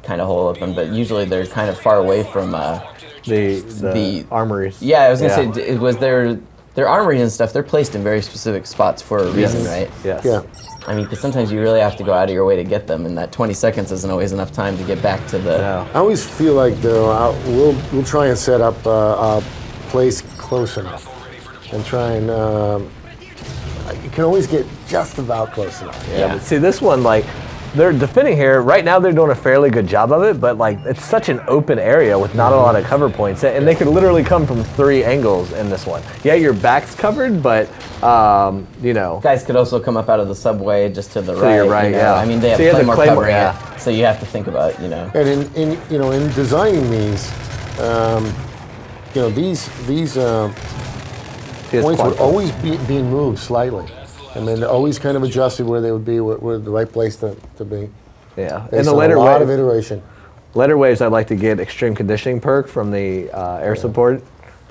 kind of hole up in, but usually they're kind of far away from the armories. Yeah, I was gonna say, it was their armories and stuff. They're placed in very specific spots for a reason, right? Yes. Yeah. I mean, because sometimes you really have to go out of your way to get them, and that 20 seconds isn't always enough time to get back to the. Yeah. I always feel like though we'll try and set up a place close enough, and try and you can always get just about close enough. Yeah. But see, this one, like, they're defending here. Right now, they're doing a fairly good job of it, but like it's such an open area with not a lot of cover points, and they could literally come from 3 angles in this one. Yeah, your back's covered, but you know, guys could also come up out of the subway just to the right. Your right, you know? yeah. I mean, they have Claymore covering it, so you have to think about, you know. And in designing these, you know, these points would always be being moved slightly. I mean, they're always kind of adjusted where they would be, where the right place to be. Yeah, and a lot of iteration. Later waves, I'd like to get extreme conditioning perk from the air support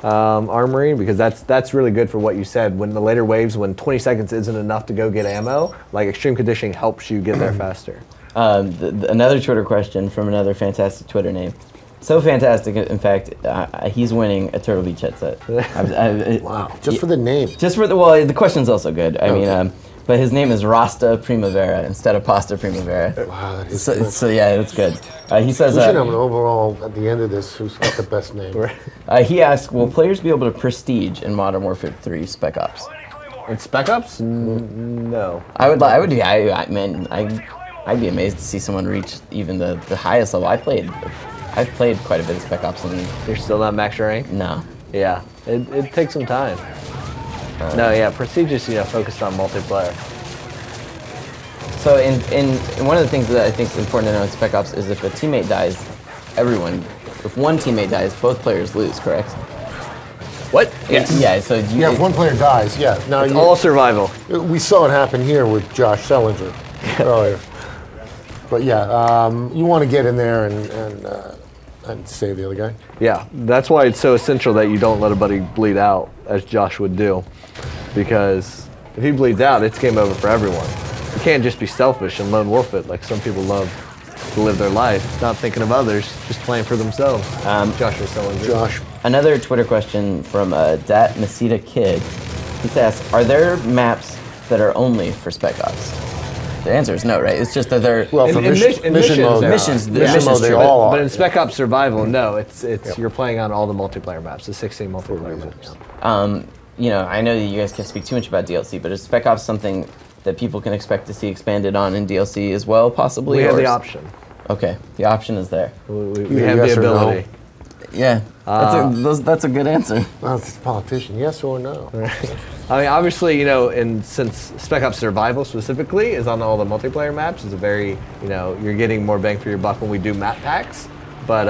armory, because that's really good for what you said. When the later waves, when 20 seconds isn't enough to go get ammo, like extreme conditioning helps you get there faster. Another Twitter question from another fantastic Twitter name. So fantastic, in fact, he's winning a Turtle Beach headset. Wow, just for the name. Just for well, the question's also good. I mean, but his name is Rasta Primavera instead of Pasta Primavera. Wow, that is so yeah, that's good. He says we should have an overall at the end of this who's got the best name. He asks, will players be able to prestige in Modern Warfare 3 Spec Ops? In Spec Ops? No. I'd be amazed to see someone reach even the highest level. I've played quite a bit of Spec Ops, and you're still not max rank? No. Yeah, it takes some time. No, yeah, Prestige is focused on multiplayer. So in one of the things that I think is important to know in Spec Ops is if a teammate dies, if one teammate dies, both players lose, correct? What? Yes. Yeah, so if one player dies, yeah. Now it's all survival. We saw it happen here with Josh Schellinger earlier. But yeah, you want to get in there and save the other guy. Yeah, that's why it's so essential that you don't let a buddy bleed out, as Josh would do. Because if he bleeds out, it's game over for everyone. You can't just be selfish and lone wolf it like some people love to live their life, not thinking of others, just playing for themselves. Josh was selling. Josh. Another Twitter question from Dat Nasita Kid. He says, are there maps that are only for Spec Ops? The answer is no, right? It's just that they're for mission mode. Missions they all are. But in Spec Ops Survival, no, it's you're playing on all the multiplayer maps, the 16 multiplayer maps. You know, I know that you guys can't speak too much about DLC, but is Spec Ops something that people can expect to see expanded on in DLC as well, possibly? We have the option. Okay, the option is there. We have the ability. Yeah, that's a good answer. Well, it's a politician, yes or no? I mean, obviously, since Spec Ops Survival specifically is on all the multiplayer maps, it's a very, you're getting more bang for your buck when we do map packs. But,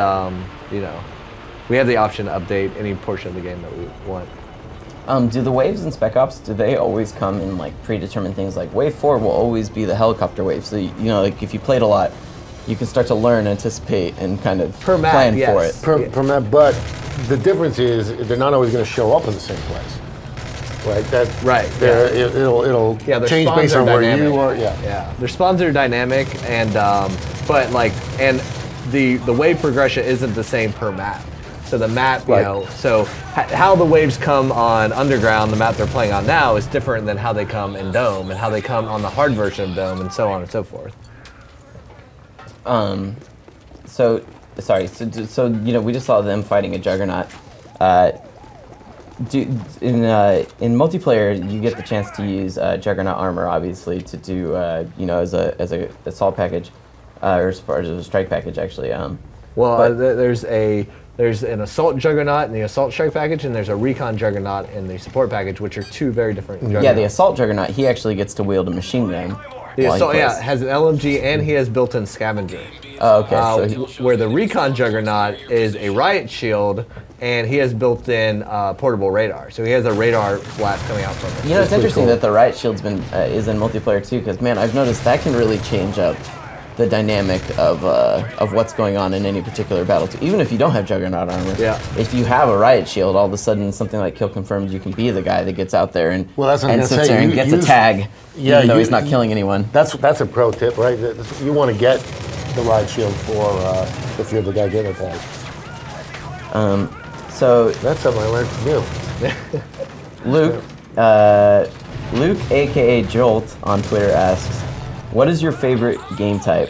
we have the option to update any portion of the game that we want. Do the waves in Spec Ops, do they always come in like predetermined things? Like wave 4 will always be the helicopter wave. So, like if you played a lot, you can start to learn, anticipate, and kind of plan for it. Per map, but the difference is they're not always going to show up in the same place. Right. It'll change based on where you are. Yeah. Their spawns are dynamic, and the wave progression isn't the same per map. So the map, how the waves come on Underground, the map they're playing on now, is different than how they come in Dome, and how they come on the hard version of Dome, and so on and so forth. So we just saw them fighting a Juggernaut. in multiplayer, you get the chance to use Juggernaut armor, obviously, to do as a assault package, or as far as a strike package, actually. There's an assault Juggernaut in the assault strike package, and there's a recon Juggernaut in the support package, which are two very different Juggernauts. Yeah, the assault Juggernaut, he actually gets to wield a machine gun. The assault, has an LMG, and he has built-in scavenger. Oh, okay. Where the recon Juggernaut is a riot shield, and he has built-in portable radar. So he has a radar blast coming out from it. You know, it's interesting that the riot shield's is in multiplayer too, because man, I've noticed that can really change up the dynamic of what's going on in any particular battle too. Even if you don't have Juggernaut armor, if you have a riot shield, all of a sudden something like Kill Confirmed, you can be the guy that gets out there and sits there and gets a tag, even though he's not killing anyone. That's a pro tip, right? You want to get the riot shield for if you're the guy getting attacked. So that's something I learned from you. Luke, aka Jolt, on Twitter asks, what is your favorite game type?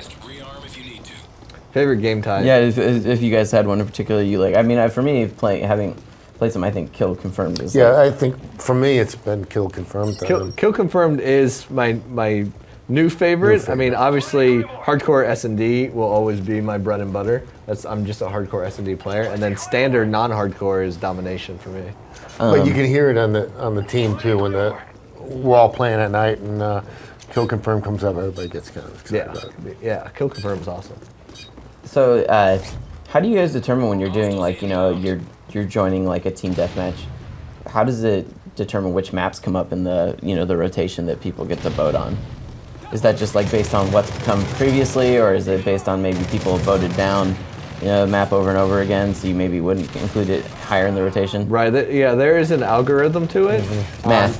Favorite game type? Yeah, if you guys had one in particular you like. I mean, for me, having played some, I think Kill Confirmed is. Yeah, I think for me it's been Kill Confirmed. Kill Confirmed is my new favorite. I mean, obviously, hardcore S&D will always be my bread and butter. I'm just a hardcore S&D player, and then standard non-hardcore is domination for me. But you can hear it on the team too when we're all playing at night and. Kill Confirm comes up, everybody gets kind of excited about it. Yeah, Kill Confirm is awesome. So, how do you guys determine when you're doing you're joining like a team deathmatch? How does it determine which maps come up in the the rotation that people get to vote on? Is that just like based on what's come previously, or is it based on maybe people voted down the map over and over again, so you maybe wouldn't include it higher in the rotation? Right. There is an algorithm to it. Math.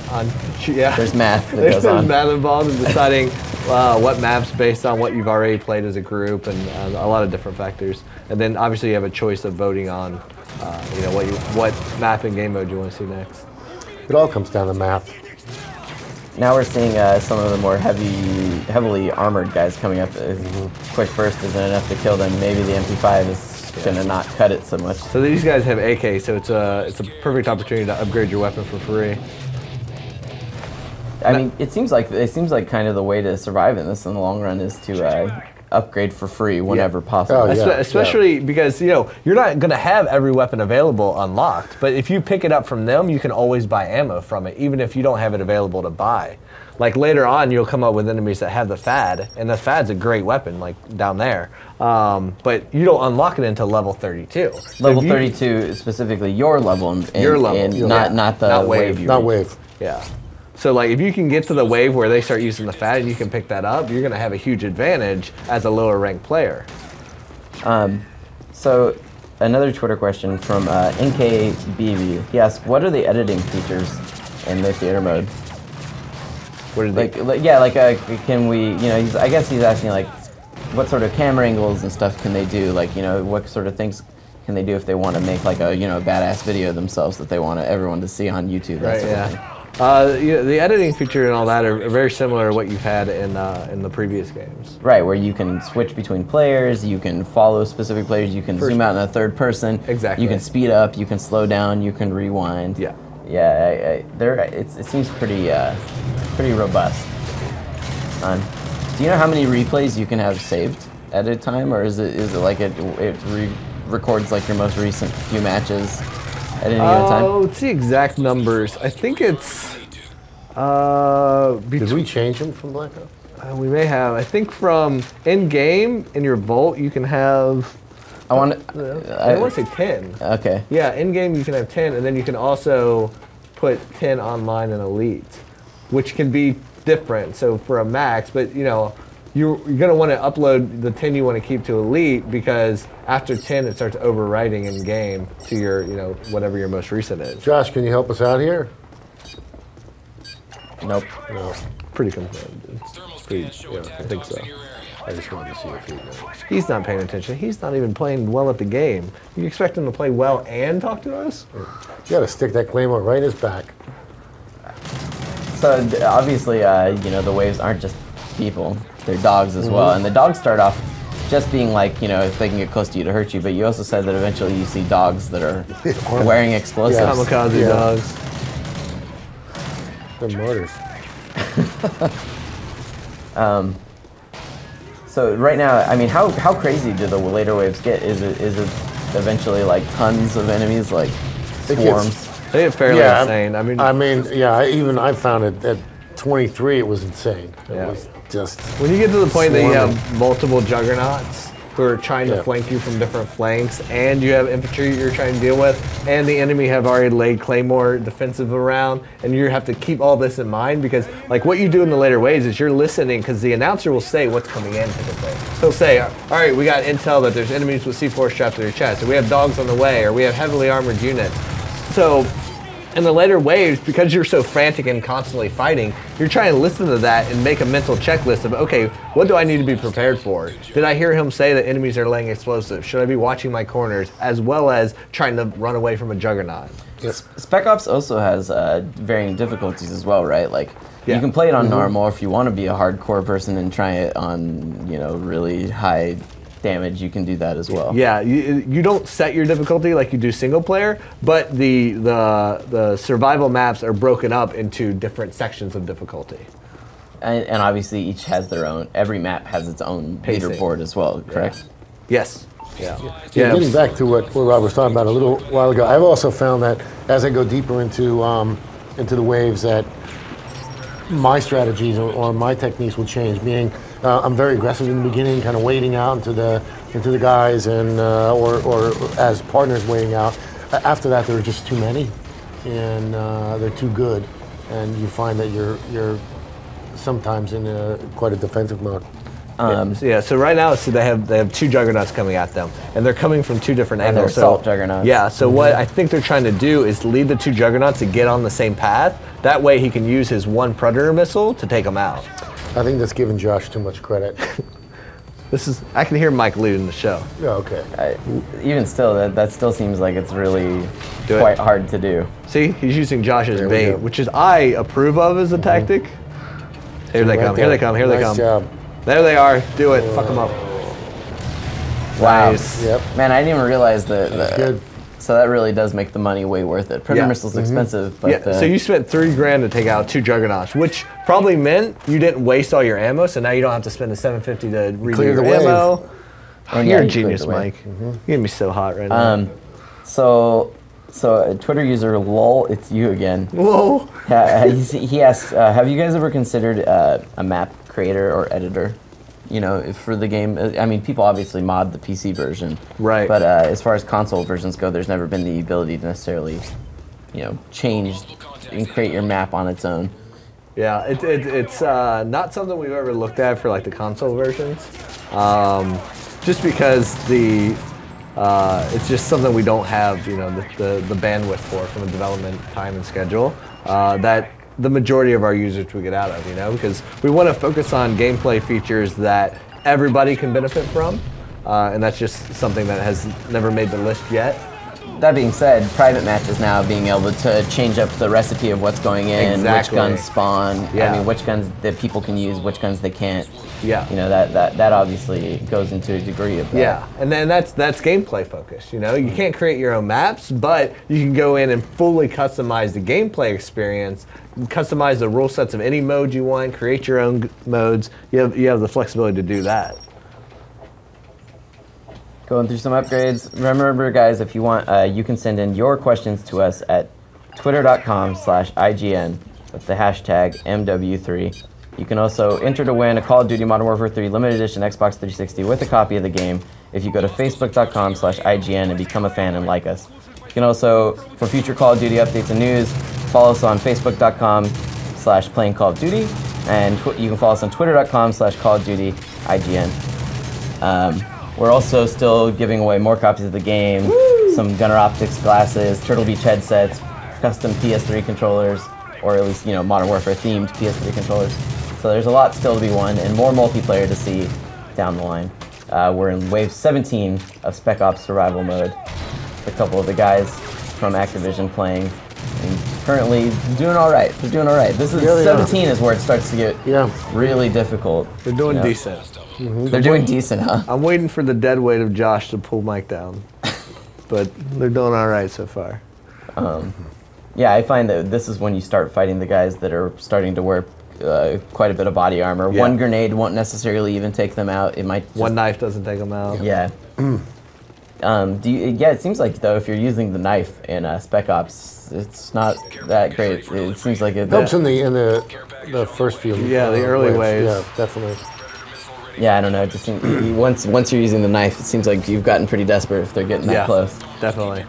There's math that goes on. There's math involved in deciding what maps based on what you've already played as a group and a lot of different factors. And then obviously you have a choice of voting on what map and game mode you want to see next. It all comes down to math. Now we're seeing some of the more heavily armored guys coming up. Quick burst isn't enough to kill them. Maybe the MP5 is going to not cut it so much. So these guys have AK, so it's a perfect opportunity to upgrade your weapon for free. I mean, it seems like kind of the way to survive in this in the long run is to upgrade for free whenever possible. Especially because you're not going to have every weapon available unlocked, but if you pick it up from them, you can always buy ammo from it, even if you don't have it available to buy. Like later on, you'll come up with enemies that have the FAD, and the FAD's a great weapon, like down there. But you don't unlock it until level 32. Level 32 specifically, your level, not the wave. Not wave. Yeah. So like if you can get to the wave where they start using the FAD and you can pick that up, you're going to have a huge advantage as a lower ranked player. So another Twitter question from NKBV. He asks, what are the editing features in the theater mode? What are they? Can we, I guess he's asking like what sort of camera angles and stuff can they do? Like, what sort of things can they do if they want to make like a, badass video themselves that they want everyone to see on YouTube? Right, the editing feature and all that are very similar to what you've had in the previous games. Right, where you can switch between players, you can follow specific players, you can zoom out in a third person. Exactly. You can speed up, you can slow down, you can rewind. Yeah. Yeah, it seems pretty robust. Do you know how many replays you can have saved at a time, or is it like it records like your most recent few matches at any given time? Oh, it's the exact numbers. I think it's. Did we change them from Black Ops? We may have. I think from in game in your vault you can have. I want to say 10. Okay. Yeah, in game you can have 10, and then you can also put 10 online in Elite, which can be different. So for a max, but you're going to want to upload the 10 you want to keep to Elite, because after 10 it starts overwriting in game to your whatever your most recent is. Josh, can you help us out here? Nope. No. Pretty confirmed. I think so. I just wanted to see if he He's not paying attention. He's not even playing well at the game. You expect him to play well and talk to us? You got to stick that claymore right in his back. So obviously, the waves aren't just people; they're dogs as well. And the dogs start off just being like, you know, if they can get close to you to hurt you, but you also said that eventually you see dogs that are wearing explosives. Yeah. Kamikaze dogs. They're mortars. So right now, I mean, how crazy do the later waves get? Is it eventually like tons of enemies, like swarms? They get fairly insane. I mean, yeah. I found it at 23. It was insane. It was just when you get to the point that you have multiple juggernauts who are trying to flank you from different flanks, and you have infantry you're trying to deal with, and the enemy have already laid claymore defensive around, and you have to keep all this in mind because, like, what you do in the later waves is you're listening because the announcer will say what's coming in typically. He'll say, all right, we got intel that there's enemies with C4 strapped to their chest, or we have dogs on the way, or we have heavily armored units. So in the later waves, because you're so frantic and constantly fighting, you're trying to listen to that and make a mental checklist of, okay, what do I need to be prepared for? Did I hear him say that enemies are laying explosives? Should I be watching my corners, as well as trying to run away from a juggernaut? Spec Ops also has varying difficulties as well, right? Like, you can play it on normal if you want to be a hardcore person and try it on, you know, really high damage, you can do that as well. Yeah, you don't set your difficulty like you do single player, but the survival maps are broken up into different sections of difficulty. And obviously each has their own, every map has its own leaderboard as well, correct? Yes. Yeah. Getting back to what Rob was talking about a little while ago, I've also found that as I go deeper into the waves, that my strategies or my techniques will change. Meaning, I'm very aggressive in the beginning, kind of wading out into the guys, and or as partners wading out. After that, there are just too many, and they're too good, and you find that you're sometimes in quite a defensive mode. So right now, they have two juggernauts coming at them, and they're coming from two different angles. And they're assault juggernauts. Yeah. So what I think they're trying to do is lead the two juggernauts to get on the same path. That way, he can use his one predator missile to take them out. I think that's giving Josh too much credit. I can hear Mike leading the show. Yeah, okay. Even still, that still seems like it's really quite hard to do. See, he's using Josh's bait, which is I approve of as a tactic. Here they come, here they come, here they come. Nice job. There they are. Do it. Fuck them up. Wow. Nice. Yep. Man, I didn't even realize that. Good. So that really does make the money way worth it. Predator missile's expensive, but so you spent $3,000 to take out two juggernauts, which probably meant you didn't waste all your ammo. So now you don't have to spend the $750 to redo your ammo. You're a genius, Mike. You're gonna be so hot right now. So Twitter user lol, it's you again. Whoa. He asks, have you guys ever considered a map creator or editor? You know, for the game, I mean, people obviously mod the PC version, right? But as far as console versions go, there's never been the ability to necessarily, you know, change and create your map on its own. Yeah, it's not something we've ever looked at for like the console versions, just because it's just something we don't have, you know, the bandwidth for from a development time and schedule that the majority of our users would get out of, you know, because we want to focus on gameplay features that everybody can benefit from, and that's just something that has never made the list yet. That being said, private matches now being able to change up the recipe of what's going in, which guns spawn, I mean, which guns that people can use, which guns they can't. Yeah. You know, that obviously goes into a degree of that. Yeah, and then that's gameplay focused, you know? You can't create your own maps, but you can go in and fully customize the gameplay experience, customize the rule sets of any mode you want, create your own modes. You have the flexibility to do that. Going through some upgrades. Remember, guys, if you want, you can send in your questions to us at twitter.com/IGN with the hashtag MW3. You can also enter to win a Call of Duty Modern Warfare 3 limited edition Xbox 360 with a copy of the game if you go to facebook.com/IGN and become a fan and like us. You can also, for future Call of Duty updates and news, follow us on facebook.com/playing Call of Duty, and you can follow us on twitter.com/Call of Duty IGN. We're also still giving away more copies of the game, some Gunner Optics glasses, Turtle Beach headsets, custom PS3 controllers, or at least, you know, Modern Warfare themed PS3 controllers. So there's a lot still to be won, and more multiplayer to see down the line. We're in Wave 17 of Spec Ops Survival Mode. A couple of the guys from Activision playing, and currently doing all right. They're doing all right. This is 17 is where it starts to get really difficult. They're doing decent. Mm-hmm. They're doing decent, huh? I'm waiting for the dead weight of Josh to pull Mike down, but they're doing all right so far. Yeah, I find that this is when you start fighting the guys that are starting to wear quite a bit of body armor. Yeah. One grenade won't necessarily even take them out. It might just, one knife doesn't take them out. Yeah. It seems like though if you're using the knife in Spec Ops, it's not that great. It seems like it helps in the first few. Yeah, the early waves. Yeah, definitely. Yeah, I don't know. It just seems, once you're using the knife, it seems like you've gotten pretty desperate if they're getting that close. Definitely.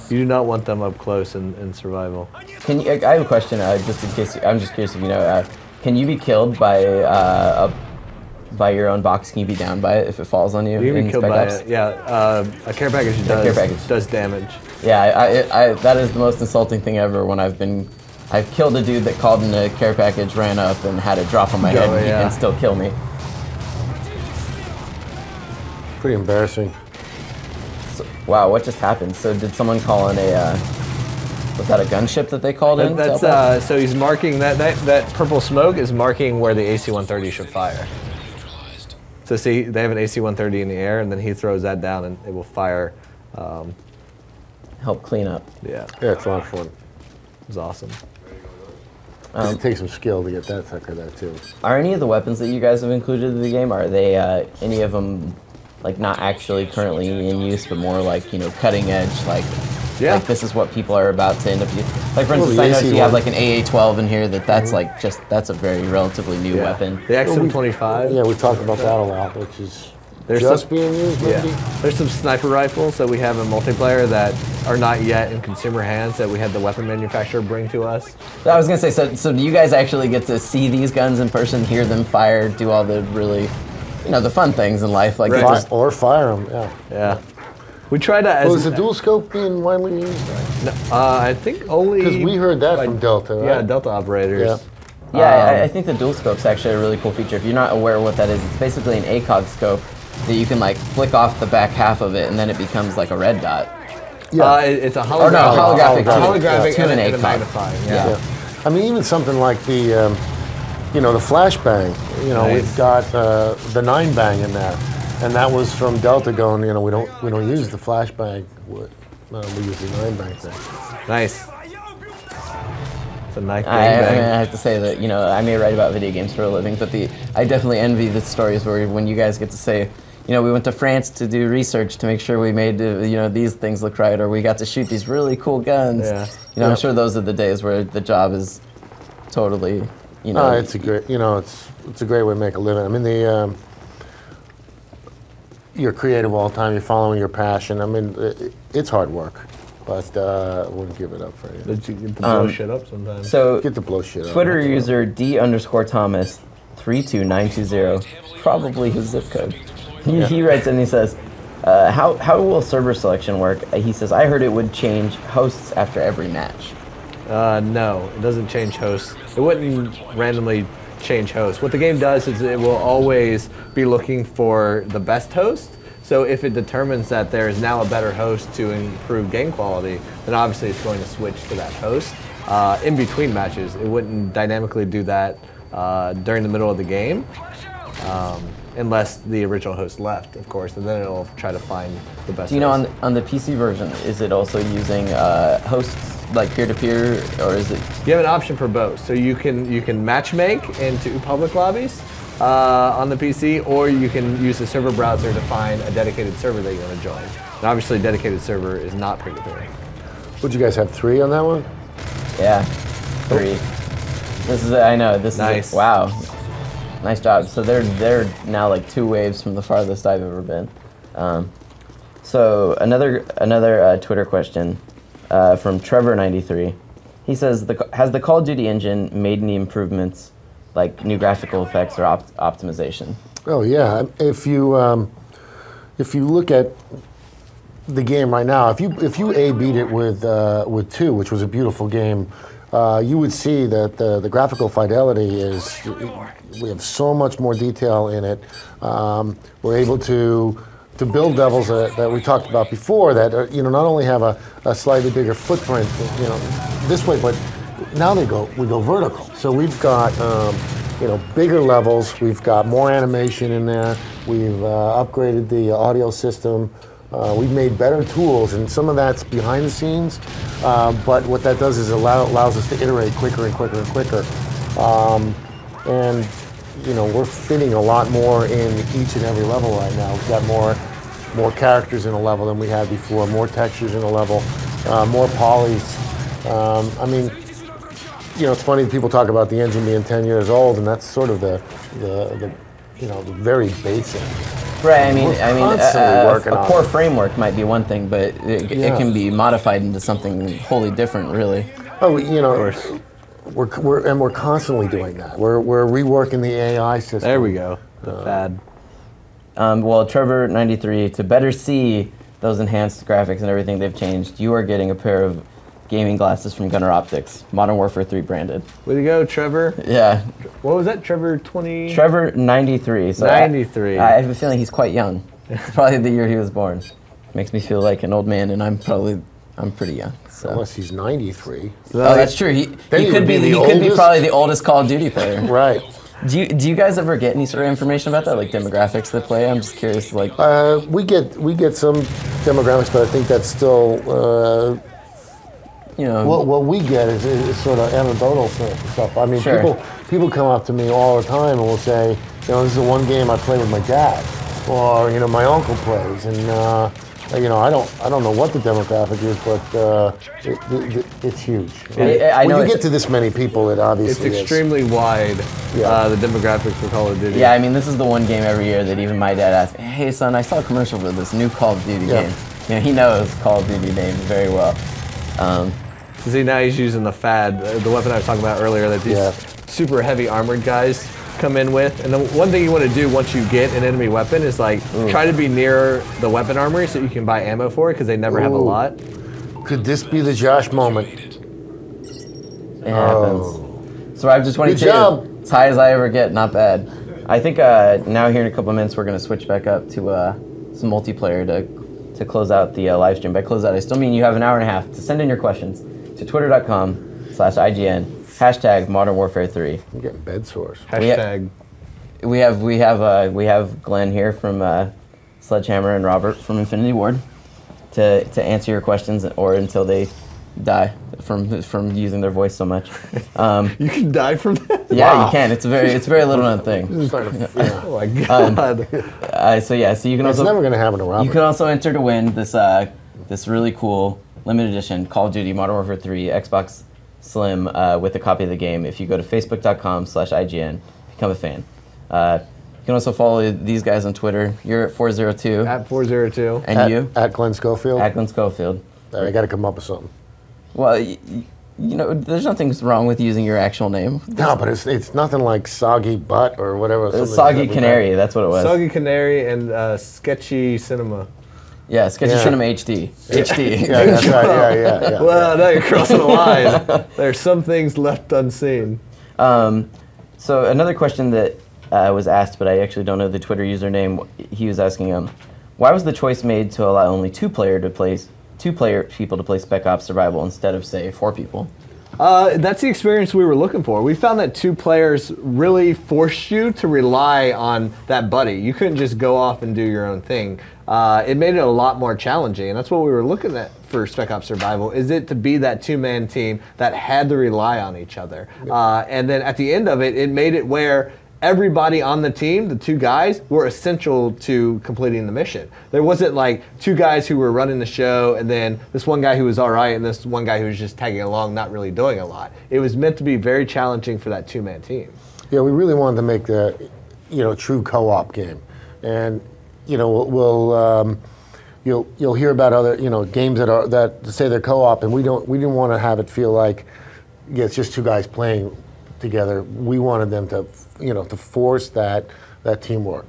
You do not want them up close in survival. Can you? I have a question. Just in case, I'm just curious if you know. Can you be killed by your own box? Can you be downed by it if it falls on you? You can be killed by it. Yeah, a care package does damage. Yeah, that is the most insulting thing ever. When I've killed a dude that called in a care package, ran up, and had it drop on my head and still kill me. Pretty embarrassing. So, wow, what just happened? So did someone call in a? Was that a gunship that they called in? That's so he's marking that purple smoke is marking where the AC-130 should fire. So see, they have an AC-130 in the air, and then he throws that down, and it will fire. Help clean up. Yeah. Yeah, it's a lot of fun. It was awesome. It takes some skill to get that sucker there too. Are any of the weapons that you guys have included in the game, are they any of them like not actually currently in use, but more like cutting edge, like? Yeah. Like this is what people are about to end up using. Like for instance, I noticed you have like an AA-12 in here. That's like that's a very relatively new weapon. The XM25. Yeah, we talked about that a lot, which is being used. Maybe. Yeah. There's some sniper rifles that we have in multiplayer that are not yet in consumer hands that we had the weapon manufacturer bring to us. I was gonna say, so do you guys actually get to see these guns in person, hear them fire, do all the really, the fun things in life, like or fire them? Yeah. Yeah. We try to. Is the dual scope being widely used? No, I think only. Because we heard that from Delta, right? Yeah, Delta operators. Yeah, I think the dual scope's actually a really cool feature. If you're not aware of what that is, it's basically an ACOG scope that you can like flick off the back half of it, and then it becomes like a red dot. Yeah, it's a holographic. Holographic to an ACOG. Magnifying. Yeah. I mean, even something like the, the flashbang. Nice. We've got the 9-bang in there. And that was from Delta going, we don't use the flashbang, we use the 9-bang thing. Nice. It's a nice bang. I have to say that, I may write about video games for a living, but I definitely envy the stories where when you guys get to say, we went to France to do research to make sure we made, these things look right, or we got to shoot these really cool guns. Yeah. I'm sure those are the days where the job is totally, it's a great, it's a great way to make a living. I mean, you're creative all the time. You're following your passion. I mean, it's hard work, but I wouldn't give it up for anything. But you get to blow shit up sometimes. So get to blow shit up. Twitter user D_Thomas 32920, probably his zip code. He writes and he says, "How will server selection work?" He says, "I heard it would change hosts after every match." No, it doesn't change hosts. It wouldn't randomly change hosts. What the game does is it will always be looking for the best host. So if it determines that there is now a better host to improve game quality, then obviously it's going to switch to that host. In between matches, it wouldn't dynamically do that during the middle of the game, unless the original host left, of course, and then it'll try to find the best host. Do you know on the PC version, is it also using hosts like peer-to-peer, or is it? You have an option for both. So you can match make into public lobbies on the PC, or you can use the server browser to find a dedicated server that you want to join. And obviously, dedicated server is not peer-to-peer. Would you guys have 3 on that one? Yeah, 3. This is I know this nice. Is wow, nice job. So they're now like 2 waves from the farthest I've ever been. So another Twitter question. From Trevor93, he says, has the Call of Duty engine made any improvements, like new graphical effects or optimization? Oh yeah, if you look at the game right now, if you beat it with 2, which was a beautiful game, you would see that the graphical fidelity is, we have so much more detail in it. We're able to build levels that we talked about before that not only have a slightly bigger footprint, this way, but now we go vertical. So we've got bigger levels. We've got more animation in there. We've upgraded the audio system. We've made better tools, and some of that's behind the scenes. But what that does is allows us to iterate quicker and quicker and quicker. And we're fitting a lot more in each and every level right now. We've got more characters in a level than we had before, more textures in a level, more polys. I mean, it's funny people talk about the engine being 10 years old, and that's sort of the very basic. Right. I mean, a core framework might be one thing, but it can be modified into something wholly different, really. Oh, we're constantly doing that. We're reworking the AI system. There we go. The fad. Well, Trevor 93, to better see those enhanced graphics and everything they've changed, you are getting a pair of gaming glasses from Gunner Optics, Modern Warfare 3 branded. Way to go, Trevor. Yeah. What was that, Trevor 20? Trevor 93. So 93. I have a feeling he's quite young. It's probably the year he was born. Makes me feel like an old man, and I'm pretty young. So. Unless he's 93. Oh, that's true. He could be probably the oldest Call of Duty player. Right. Do you guys ever get any sort of information about that, like demographics that play? I'm just curious. Like, we get some demographics, but I think that's still. What we get is sort of anecdotal stuff. I mean, sure. people come up to me all the time and will say, this is the one game I play with my dad, or my uncle plays, and I don't know what the demographic is, but it's huge. When you get to this many people, it obviously it's extremely wide. The demographics for Call of Duty. Yeah, I mean, this is the one game every year that even my dad asks me, "Hey son, I saw a commercial for this new Call of Duty game." He knows Call of Duty names very well. See, now he's using the fad, the weapon I was talking about earlier, that these super heavy armored guys come in with. And the one thing you want to do once you get an enemy weapon is try to be near the weapon armory so you can buy ammo for it, because they never have a lot. Could this be the Josh moment? It happens. So I've just 22. As high as I ever get, not bad. I think now here in a couple of minutes we're going to switch back up to some multiplayer to close out the live stream. By close out, I still mean you have an hour and a half to send in your questions to twitter.com/IGN, hashtag Modern Warfare 3. I'm getting bed sores. Hashtag. We have Glenn here from Sledgehammer and Robert from Infinity Ward to answer your questions, or until they die from using their voice so much. You can die from that? Yeah, Wow. You can. It's a very little known thing. Oh my god. So you can also. It's never going to happen to Robert. You can also enter to win this really cool limited edition Call of Duty Modern Warfare 3 Xbox Slim with a copy of the game if you go to facebook.com/IGN, become a fan. You can also follow these guys on Twitter. You're at fourzerotwo. At fourzerotwo. And you? At Glen Schofield. At Glen Schofield. I got to come up with something. Well, there's nothing wrong with using your actual name. No, but it's nothing like Soggy Butt or whatever. Soggy Canary, that's what it was. Soggy Canary and Sketchy Cinema. Yeah, Sketchy Cinema HD. HD. Yeah, that's right. Yeah. Well, now you're crossing the line. There's some things left unseen. So another question that was asked, but I actually don't know the Twitter username. He was asking, why was the choice made to allow only two player people to play Spec Ops Survival instead of, say, 4 people? That's the experience we were looking for. We found that 2 players really forced you to rely on that buddy. You couldn't just go off and do your own thing. It made it a lot more challenging, and that's what we were looking at for Spec Ops Survival, is it to be that 2-man team that had to rely on each other. And then at the end of it, it made it where everybody on the team, the 2 guys, were essential to completing the mission. There wasn't like 2 guys who were running the show and then this one guy who was all right and this one guy who was just tagging along, not really doing a lot. It was meant to be very challenging for that 2-man team. Yeah, we really wanted to make the, true co-op game. And, you'll hear about other, games that say they're co-op, and we didn't want to have it feel like it's just 2 guys playing together. We wanted them to, to force that teamwork.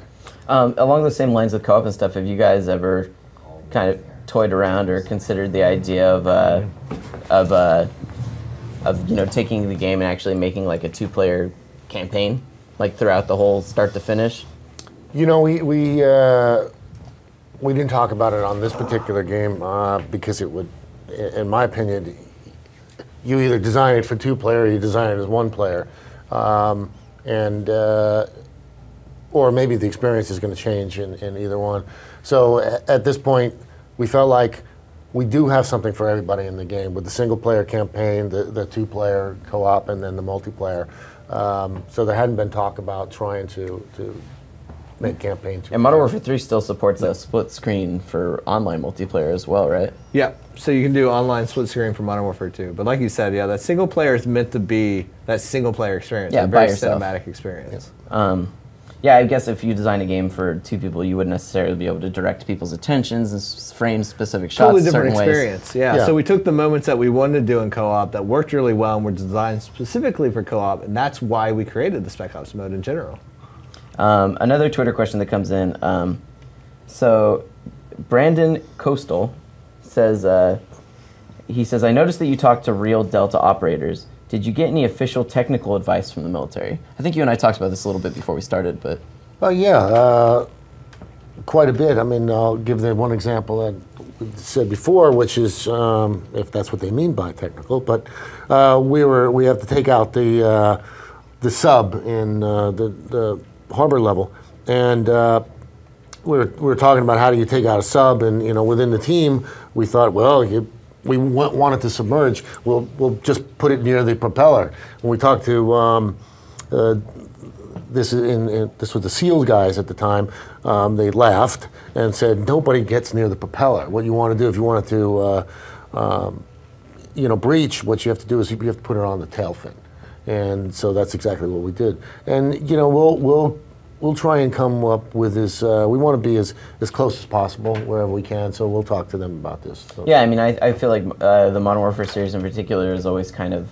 Along the same lines with co-op and stuff, have you guys ever kind of toyed around or considered the idea of taking the game and actually making like a 2-player campaign, like throughout the whole start to finish? We didn't talk about it on this particular game because it would, in my opinion, you either design it for 2-player or you design it as 1-player. Or maybe the experience is going to change in either one. So at this point, we felt like we do have something for everybody in the game with the single-player campaign, the 2-player co-op, and then the multiplayer. So there hadn't been talk about trying to make campaign 2. And Modern Warfare 3 still supports a split screen for online multiplayer as well, right? Yeah, so you can do online split screen for Modern Warfare 2. But like you said, yeah, that single player is meant to be that single player experience, a very cinematic experience. Yeah, I guess if you design a game for 2 people, you wouldn't necessarily be able to direct people's attentions and frame specific shots totally different certain experience. Ways. Yeah. So we took the moments that we wanted to do in co-op that worked really well and were designed specifically for co-op, and that's why we created the Spec Ops mode in general. Another Twitter question that comes in. So Brandon Coastal says, he says, I noticed that you talked to real Delta operators. Did you get any official technical advice from the military? I think you and I talked about this a little bit before we started, but... Yeah, quite a bit. I mean, I'll give them one example that we said before, which is, if that's what they mean by technical, but we have to take out the sub in the harbor level, and we were talking about how do you take out a sub, and within the team, we thought, well, we want it to submerge. We'll just put it near the propeller. When we talked to this was the SEALs guys at the time, they laughed and said nobody gets near the propeller. What you want to do if you want it to breach, what you have to do is you have to put it on the tail fin, and so that's exactly what we did. And we'll try and come up with this. We want to be as close as possible wherever we can, so we'll talk to them about this. So. Yeah, I mean, I feel like the Modern Warfare series in particular has always kind of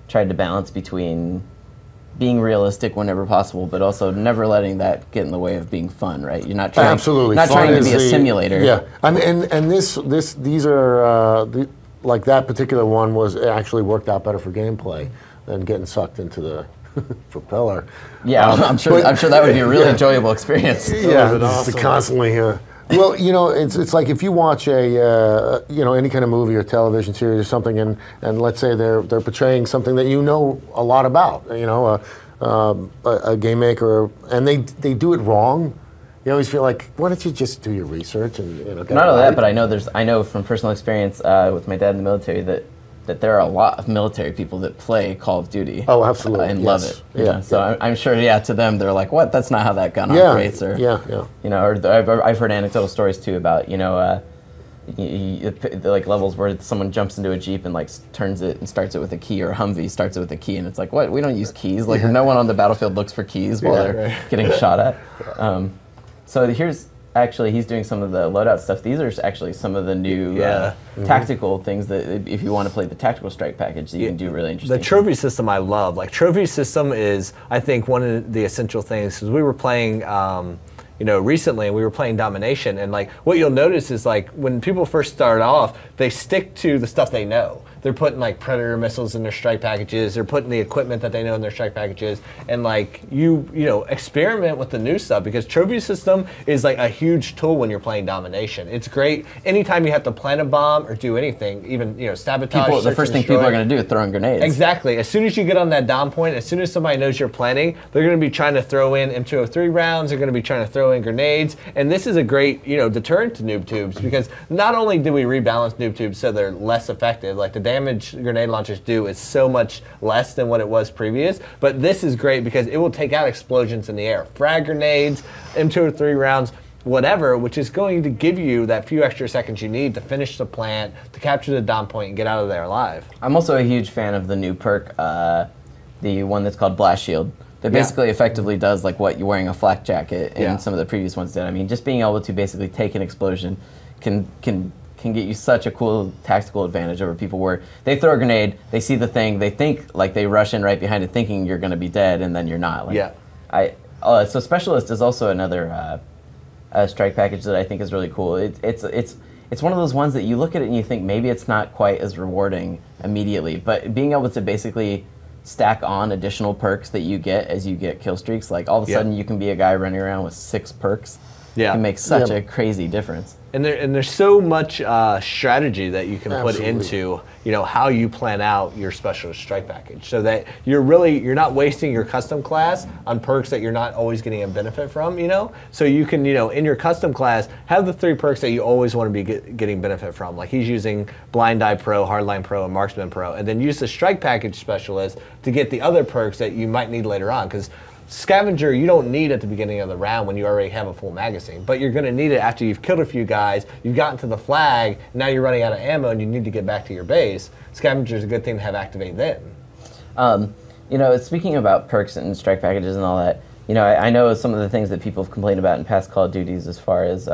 tried to balance between being realistic whenever possible, but also never letting that get in the way of being fun, right? You're not trying, absolutely not trying to be a simulator. Yeah, I mean, and these are like that particular one was actually worked out better for gameplay than getting sucked into the propeller. Yeah, I'm sure that would be a really enjoyable experience. Yeah, awesome. Constantly. Well, it's like if you watch a any kind of movie or television series or something, and let's say they're portraying something that you know a lot about, a game maker, and they do it wrong. You always feel like, why don't you just do your research and get not only that, but I know from personal experience with my dad in the military that there are a lot of military people that play Call of Duty. Oh, absolutely. And love it. Yeah. So I'm sure, to them, they're like, what? That's not how that gun operates. Or, or I've heard anecdotal stories, too, about, like levels where someone jumps into a Jeep and, like, turns it and starts it with a key, or a Humvee starts it with a key, and it's like, what? We don't use keys. Like, no one on the battlefield looks for keys while they're getting shot at. So here's... Actually, he's doing some of the loadout stuff. These are actually some of the new tactical things that, if you want to play the tactical strike package, that you can do really interesting. The trophy system I love. Like, trophy system is, I think, one of the essential things, because we were playing, recently, and we were playing Domination, and like, what you'll notice is like, when people first start off, they stick to the stuff they know. They're putting like Predator missiles in their strike packages. They're putting the equipment that they know in their strike packages. And like experiment with the new stuff, because trophy system is like a huge tool when you're playing Domination. It's great anytime you have to plant a bomb or do anything, even sabotage. The first thing people are going to do is throw in grenades. Exactly. As soon as you get on that dom point, as soon as somebody knows you're planning, they're going to be trying to throw in M203 rounds. They're going to be trying to throw in grenades. And this is a great deterrent to noob tubes, because not only do we rebalance noob tubes so they're less effective, like the damage grenade launchers do is so much less than what it was previous, but this is great because it will take out explosions in the air. Frag grenades, M203 rounds, whatever, which is going to give you that few extra seconds you need to finish the plant, to capture the dom point and get out of there alive. I'm also a huge fan of the new perk, the one that's called Blast Shield. That basically effectively does like what you're wearing a flak jacket and some of the previous ones did. I mean, just being able to basically take an explosion can get you such a cool tactical advantage over people where they throw a grenade, they see the thing, they think like they rush in right behind it thinking you're going to be dead, and then you're not. Like, so Specialist is also another strike package that I think is really cool. It's one of those ones that you look at it and you think maybe it's not quite as rewarding immediately, but being able to basically stack on additional perks that you get as you get kill streaks, like all of a sudden you can be a guy running around with 6 perks. It can make such a crazy difference. And there's so much strategy that you can put into, you know, how you plan out your specialist strike package, so that you're not wasting your custom class on perks that you're not always getting a benefit from, you know. So you can, you know, in your custom class, have the 3 perks that you always want to be getting benefit from. Like he's using Blind Eye Pro, Hardline Pro, and Marksman Pro, and then use the strike package specialist to get the other perks that you might need later on, because Scavenger, you don't need at the beginning of the round when you already have a full magazine, but you're going to need it after you've killed a few guys, you've gotten to the flag, and now you're running out of ammo and you need to get back to your base. Scavenger is a good thing to have activate then. You know, speaking about perks and strike packages and all that, you know, I know some of the things that people have complained about in past Call of Duties as far as,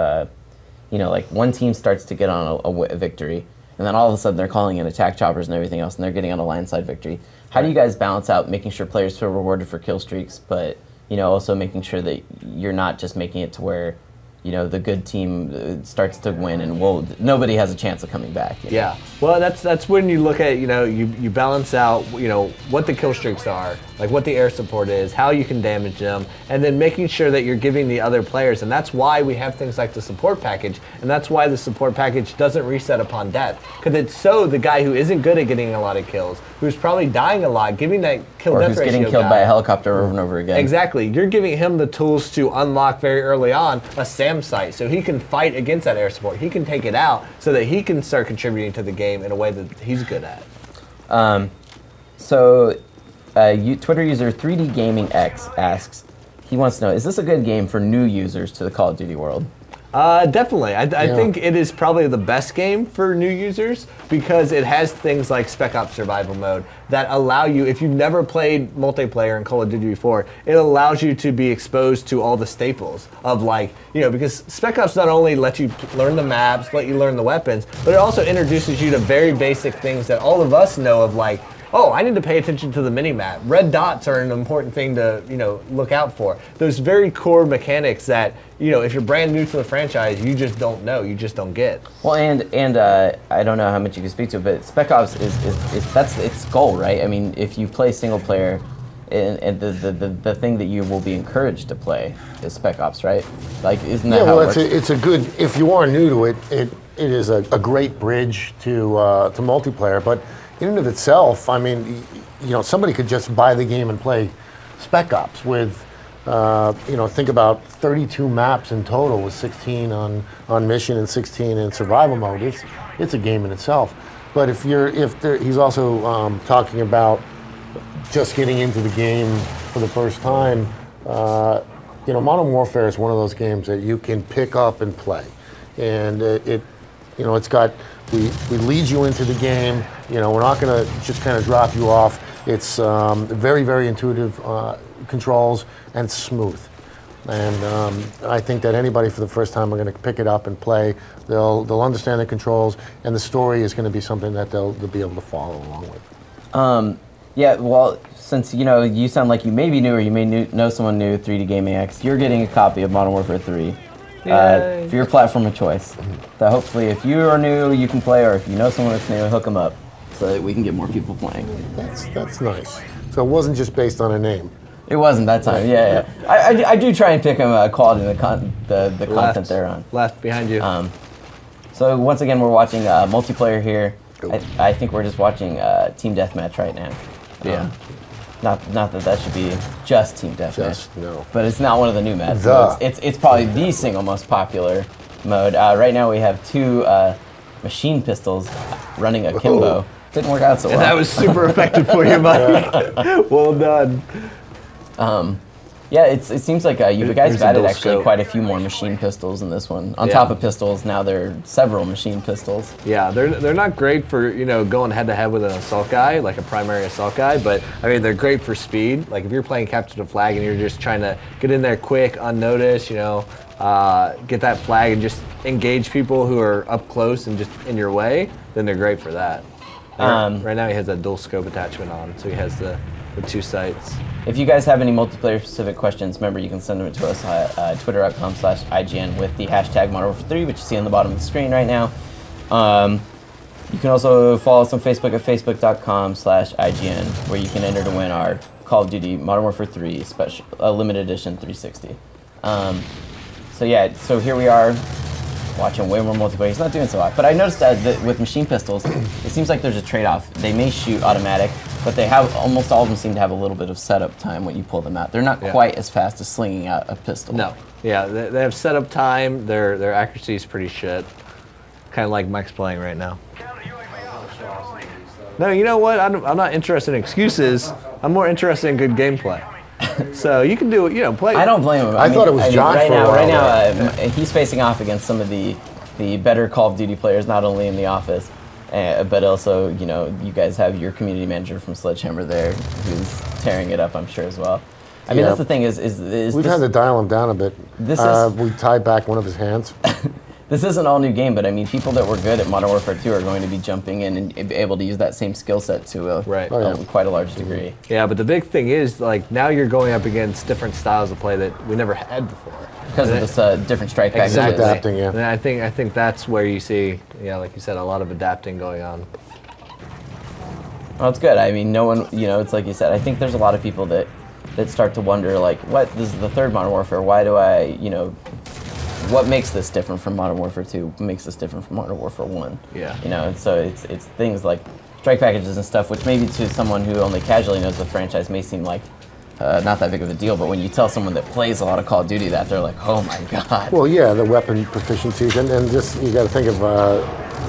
you know, like one team starts to get on a victory, and then all of a sudden they're calling in attack choppers and everything else, and they're getting on a line side victory. How do you guys balance out making sure players feel rewarded for kill streaks, but, you know, also making sure that you're not just making it to where, you know, the good team starts to win and nobody has a chance of coming back? You know? Yeah, well, that's when you look at, you know, you balance out, you know, what the kill streaks are, like what the air support is, how you can damage them, and then making sure that you're giving the other players, and that's why we have things like the support package, and that's why the support package doesn't reset upon death, because it's so the guy who isn't good at getting a lot of kills, who's probably dying a lot, giving that kill death ratio, or who's getting killed by a helicopter over and over again. Exactly, you're giving him the tools to unlock very early on a SAM site, so he can fight against that air support, he can take it out, so that he can start contributing to the game in a way that he's good at. Twitter user 3D Gaming X asks, he wants to know, is this a good game for new users to the Call of Duty world? Definitely. I think it is probably the best game for new users because it has things like Spec Ops Survival Mode that allow you, if you've never played multiplayer in Call of Duty before, it allows you to be exposed to all the staples of, like, you know, because Spec Ops not only lets you learn the maps, let you learn the weapons, but it also introduces you to very basic things that all of us know of, like, oh, I need to pay attention to the mini-map. Red dots are an important thing to, you know, look out for. Those very core mechanics that, you know, if you're brand new to the franchise, you just don't know, you just don't get. Well, and I don't know how much you can speak to it, but Spec Ops is that's its goal, right? I mean, if you play single player, and the thing that you will be encouraged to play is Spec Ops, right? Like, isn't that how it works? It's a good, if you are new to it, it is a great bridge to multiplayer, but in and of itself, I mean, you know, somebody could just buy the game and play Spec Ops with, you know, think about 32 maps in total with 16 on mission and 16 in survival mode. It's a game in itself. But he's also talking about just getting into the game for the first time. You know, Modern Warfare is one of those games that you can pick up and play, and you know, it's got, we lead you into the game. You know, we're not going to just kind of drop you off. It's very, very intuitive controls and smooth. And I think that anybody for the first time are going to pick it up and play. They'll understand the controls, and the story is going to be something that they'll be able to follow along with. Yeah, well, since, you know, you sound like you may be new or you may know someone new, 3D Gaming X, you're getting a copy of Modern Warfare 3. For your platform of choice. So hopefully if you are new, you can play, or if you know someone that's new, hook them up so that we can get more people playing. That's nice. So it wasn't just based on a name. It wasn't that time, yeah. I do try and pick them quality of the content they're on. Left behind you. So once again, we're watching multiplayer here. I think we're just watching Team Deathmatch right now. Yeah. Not that should be just Team Deathmatch. No. But it's not one of the new maps. So it's probably the single most popular mode. Right now we have 2 machine pistols running akimbo. Didn't work out so well. And that was super effective for you, Mike. Well done. Yeah, it seems like you guys have added actually quite a few more machine pistols in this one. On top of pistols, now there are several machine pistols. Yeah, they're not great for, you know, going head to head with an assault guy, like a primary assault guy, but I mean, they're great for speed. Like if you're playing capture the flag and you're just trying to get in there quick, unnoticed, you know, get that flag and just engage people who are up close and just in your way, then they're great for that. Right now he has a dual scope attachment on, so he has the 2 sights. If you guys have any multiplayer specific questions, remember you can send them to us at twitter.com/IGN with the hashtag ModernWarfare3, which you see on the bottom of the screen right now. You can also follow us on Facebook at facebook.com/IGN, where you can enter to win our Call of Duty Modern Warfare 3 limited edition 360. So yeah, so here we are. watching way more multiplayer. He's not doing so hot. But I noticed that with machine pistols, it seems like there's a trade-off. They may shoot automatic, but they have almost all of them seem to have a little bit of setup time when you pull them out. They're not quite as fast as slinging out a pistol. No. Yeah, they have setup time. Their accuracy is pretty shit. Kind of like Mike's playing right now. No, you know what? I'm not interested in excuses. I'm more interested in good gameplay. So you can do it, play. I don't blame him. I thought it was Josh right for a while. Right now, he's facing off against some of the better Call of Duty players, not only in the office, but also, you guys have your community manager from Sledgehammer there, who's tearing it up, I'm sure, as well. I mean, that's the thing is we've had to dial him down a bit. We tied back one of his hands. This is an all-new game, but I mean, people that were good at Modern Warfare 2 are going to be jumping in and be able to use that same skill set to quite a large degree. Yeah, but the big thing is, like, now you're going up against different styles of play that we never had before. Because of this different strike packages. Exactly. Adapting, yeah. And I think that's where you see, like you said, a lot of adapting going on. Well, it's good. I mean, no one, it's like you said, I think there's a lot of people that start to wonder, like, this is the third Modern Warfare, why do I, what makes this different from Modern Warfare 2? What makes this different from Modern Warfare 1? Yeah. And so it's things like strike packages and stuff, which maybe to someone who only casually knows the franchise may seem like not that big of a deal, but when you tell someone that plays a lot of Call of Duty that, they're like, oh my god. Well, yeah, the weapon proficiencies, and just, you got to think of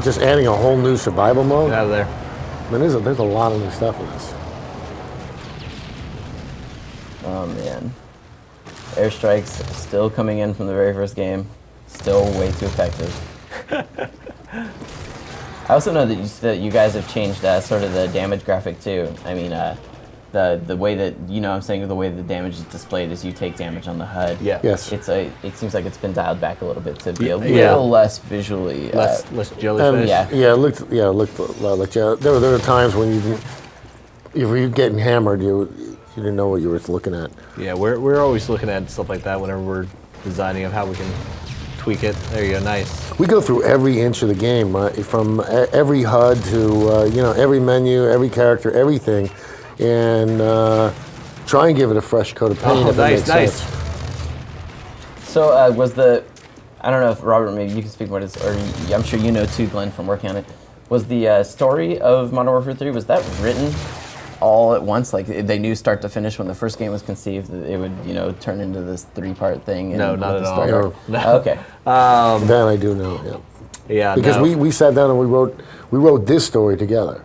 just adding a whole new survival mode. Out of there. I mean, there's a lot of new stuff in this. Oh man. Airstrikes still coming in from the very first game. Still way too effective. I also know that you guys have changed sort of the damage graphic too. I mean, the way that I'm saying the way the damage is displayed is you take damage on the HUD. Yeah. Yes. It seems like it's been dialed back a little bit to be a little less visually. Less jellyfish. Yeah. It looked like there were times when if you were getting hammered, you didn't know what you were looking at. Yeah, we're always looking at stuff like that whenever we're designing of how we can tweak it. There you go, nice. We go through every inch of the game, from every HUD to every menu, every character, everything, and try and give it a fresh coat of paint. Oh, nice. Sense. So I don't know if Robert, maybe you can speak more to this, or I'm sure you know too, Glenn, from working on it. Was the story of Modern Warfare 3, was that written all at once? Like they knew start to finish when the first game was conceived that it would turn into this 3-part thing? No, not at all. No. Okay. That I do know. Yeah. Yeah. Because we sat down and we wrote this story together.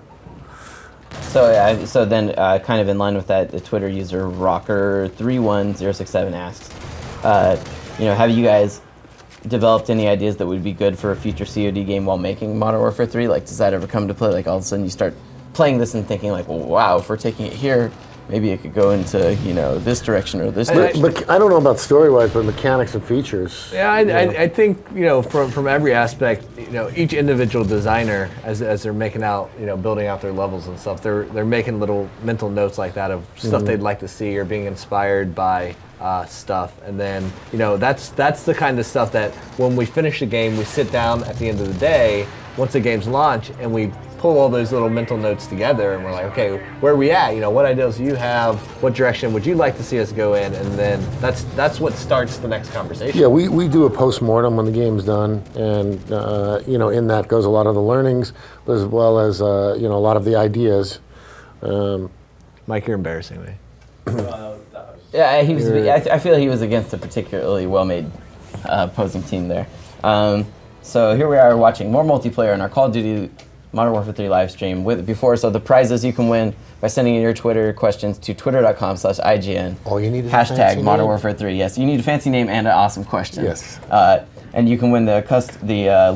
So then, kind of in line with that, the Twitter user Rocker31067 asks, have you guys developed any ideas that would be good for a future COD game while making Modern Warfare 3? Like, does that ever come to play? Like, all of a sudden you start playing this and thinking, like, well, wow, if we're taking it here, maybe it could go into, this direction or this direction. But I don't know about story-wise, but mechanics and features. Yeah, I think, from every aspect, each individual designer, as they're making out, building out their levels and stuff, they're making little mental notes like that of stuff they'd like to see or being inspired by stuff. And then, that's the kind of stuff that when we finish the game, we sit down at the end of the day, once the game's launched, and we pull all those little mental notes together, and we're like, okay, where are we at? What ideas do you have? What direction would you like to see us go in? And then that's what starts the next conversation. Yeah, we do a post-mortem when the game's done, and in that goes a lot of the learnings, as well as a lot of the ideas. Mike, you're embarrassing me. Yeah, he was. I feel he was against a particularly well-made opposing team there. So here we are watching more multiplayer in our Call of Duty Modern Warfare 3 live stream. So the prizes you can win by sending in your Twitter questions to twitter.com/IGN. All you need is hashtag Modern Warfare 3. Yes, you need a fancy name and an awesome question. Yes. And you can win the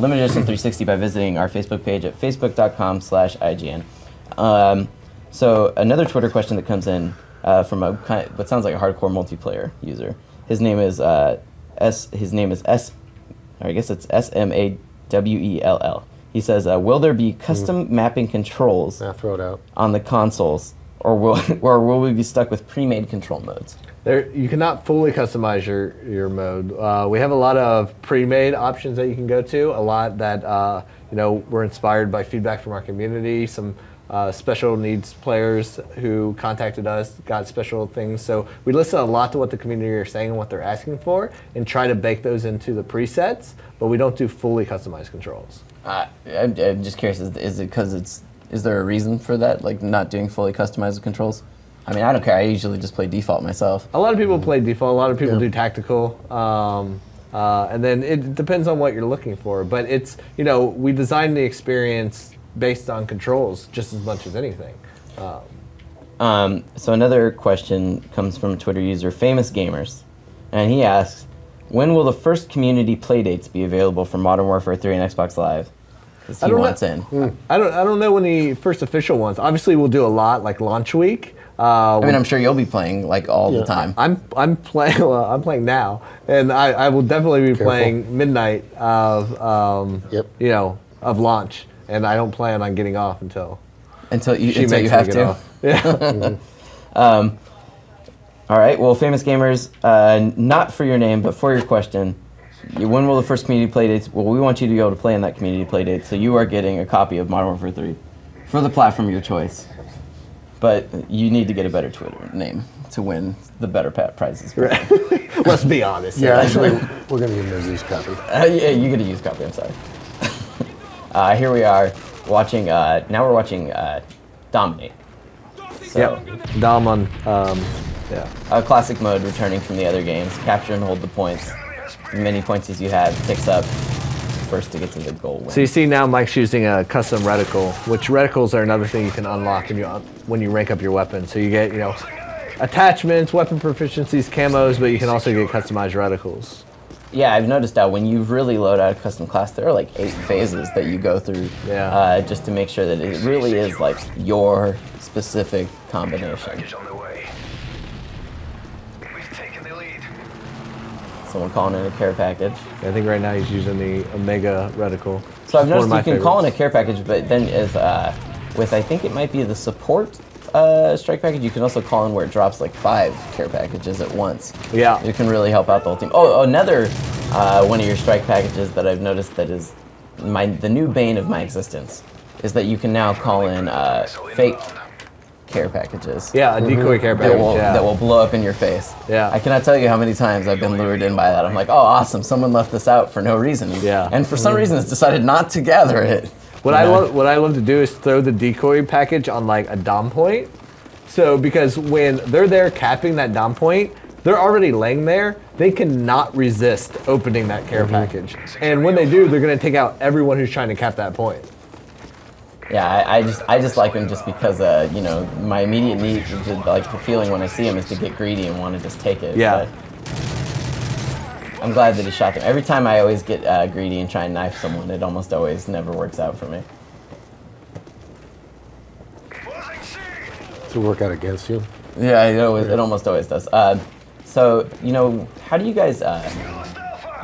limited edition 360 by visiting our Facebook page at facebook.com/IGN. So another Twitter question that comes in from what sounds like a hardcore multiplayer user. His name is SMAWELL. He says, will there be custom mapping controls throw it out on the consoles, or will we be stuck with pre-made control modes? You cannot fully customize your mode. We have a lot of pre-made options that you can go to. A lot that we're inspired by feedback from our community. Some special needs players who contacted us, got special things. So we listen a lot to what the community are saying and what they're asking for, and try to bake those into the presets. But we don't do fully customized controls. I'm just curious. Is it because is there a reason for that? Like not doing fully customized controls? I mean, I don't care. I usually just play default myself. A lot of people play default. A lot of people do tactical. And then it depends on what you're looking for. But it's, we design the experience based on controls just as much as anything. So another question comes from a Twitter user, Famous Gamers. And he asks, when will the first community playdates be available for Modern Warfare 3 and Xbox Live? He wants in. I don't know when the first official ones. Obviously, we'll do a lot like launch week. I mean, I'm sure you'll be playing like all the time. I'm playing. Well, I'm playing now, and I will definitely be playing midnight of of launch, and I don't plan on getting off until you have to. Yeah. All right. Well, Famous Gamers, not for your name, but for your question. When will the first community playdates? Well, we want you to be able to play in that community playdate, so you are getting a copy of Modern Warfare 3 for the platform of your choice. But you need to get a better Twitter name to win the better prizes. Right. Let's be honest. Yeah, actually, we're going to get a used copy. Yeah, you get a used copy. I'm sorry. Here we are watching. Now we're watching Dominate. So, yep. Dom on. Classic mode, returning from the other games. Capture and hold the points. As many points as you have ticks up. First to get to the goal win. So you see now Mike's using a custom reticle, which reticles are another thing you can unlock when you rank up your weapon. So you get attachments, weapon proficiencies, camos, but you can also get customized reticles. Yeah, I've noticed that when you really load out a custom class, there are like 8 phases that you go through just to make sure that it really is like your specific combination. Someone calling in a care package. I think right now he's using the Omega reticle. So I've noticed you can call in a care package, but then with I think it might be the support strike package, you can also call in where it drops like 5 care packages at once. Yeah. It can really help out the whole team. Oh, another one of your strike packages that I've noticed that is the new bane of my existence is that you can now call in fake care packages. Yeah, a decoy care package that will blow up in your face. Yeah. I cannot tell you how many times I've been lured in by that. I'm like, oh, awesome, someone left this out for no reason. Yeah. And for some reason, it's decided not to gather it. What I love to do is throw the decoy package on like a dom point. So because when they're there capping that dom point, they're already laying there. They cannot resist opening that care package. And when they do, they're going to take out everyone who's trying to cap that point. Yeah, I just like them just because my immediate need, like the feeling when I see them, is to get greedy and want to just take it. Yeah. But I'm glad that he shot them. Every time I always get greedy and try and knife someone, it almost always never works out for me. To work out against you? Yeah, it almost always does. So how do you guys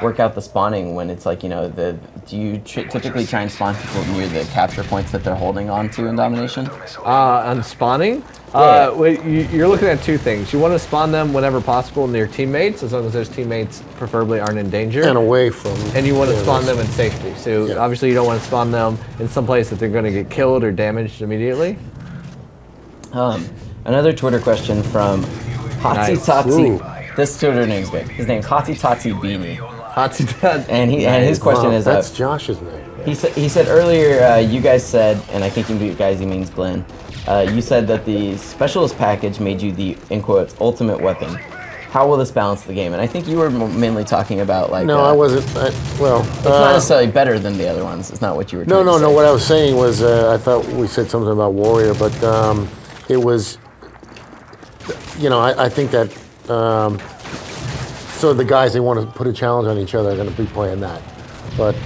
work out the spawning when it's like, do you typically try and spawn people near the capture points that they're holding on to in Domination? On spawning? Yeah. You're looking at 2 things. You want to spawn them whenever possible near teammates, as long as those teammates preferably aren't in danger. And away from... And you want to spawn them in safety. So obviously you don't want to spawn them in some place that they're going to get killed or damaged immediately. Another Twitter question from Hotsy Totsy. This Twitter name's good. His name's Hotsy Totsy Beanie. And his question is... That's Josh's name. He said earlier, you guys said, and I think you guys, he means Glenn, you said that the specialist package made you the, in quotes, ultimate weapon. How will this balance the game? And I think you were mainly talking about like... No, I wasn't. It's not necessarily better than the other ones. It's not what you were trying to say. No. What I was saying was, I thought we said something about Warrior, but it was... I think that... so the guys, they want to put a challenge on each other, are going to be playing that. But...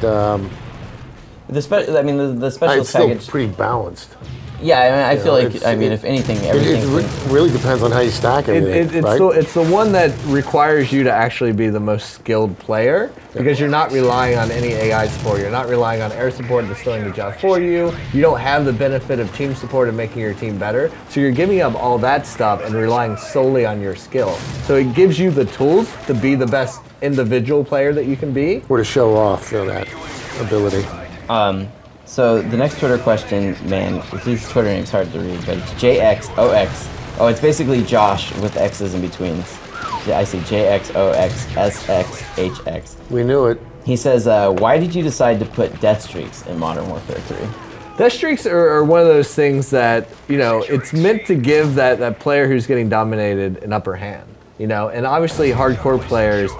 the specialist it's still package... pretty balanced. Yeah, I feel like, if anything, everything... It really depends on how you stack everything, right? It's the one that requires you to actually be the most skilled player, because you're not relying on any AI support. You're not relying on air support that's doing the job for you. You don't have the benefit of team support and making your team better. So you're giving up all that stuff and relying solely on your skill. So it gives you the tools to be the best individual player that you can be. Or to show off that ability. So the next Twitter question, man, his Twitter name's hard to read, but it's JXOX. Oh, it's basically Josh with X's in between. I see JXOXSXHX. We knew it. He says, why did you decide to put death streaks in Modern Warfare 3? Death streaks are one of those things that, you know, it's meant to give that player who's getting dominated an upper hand. You know, and obviously hardcore players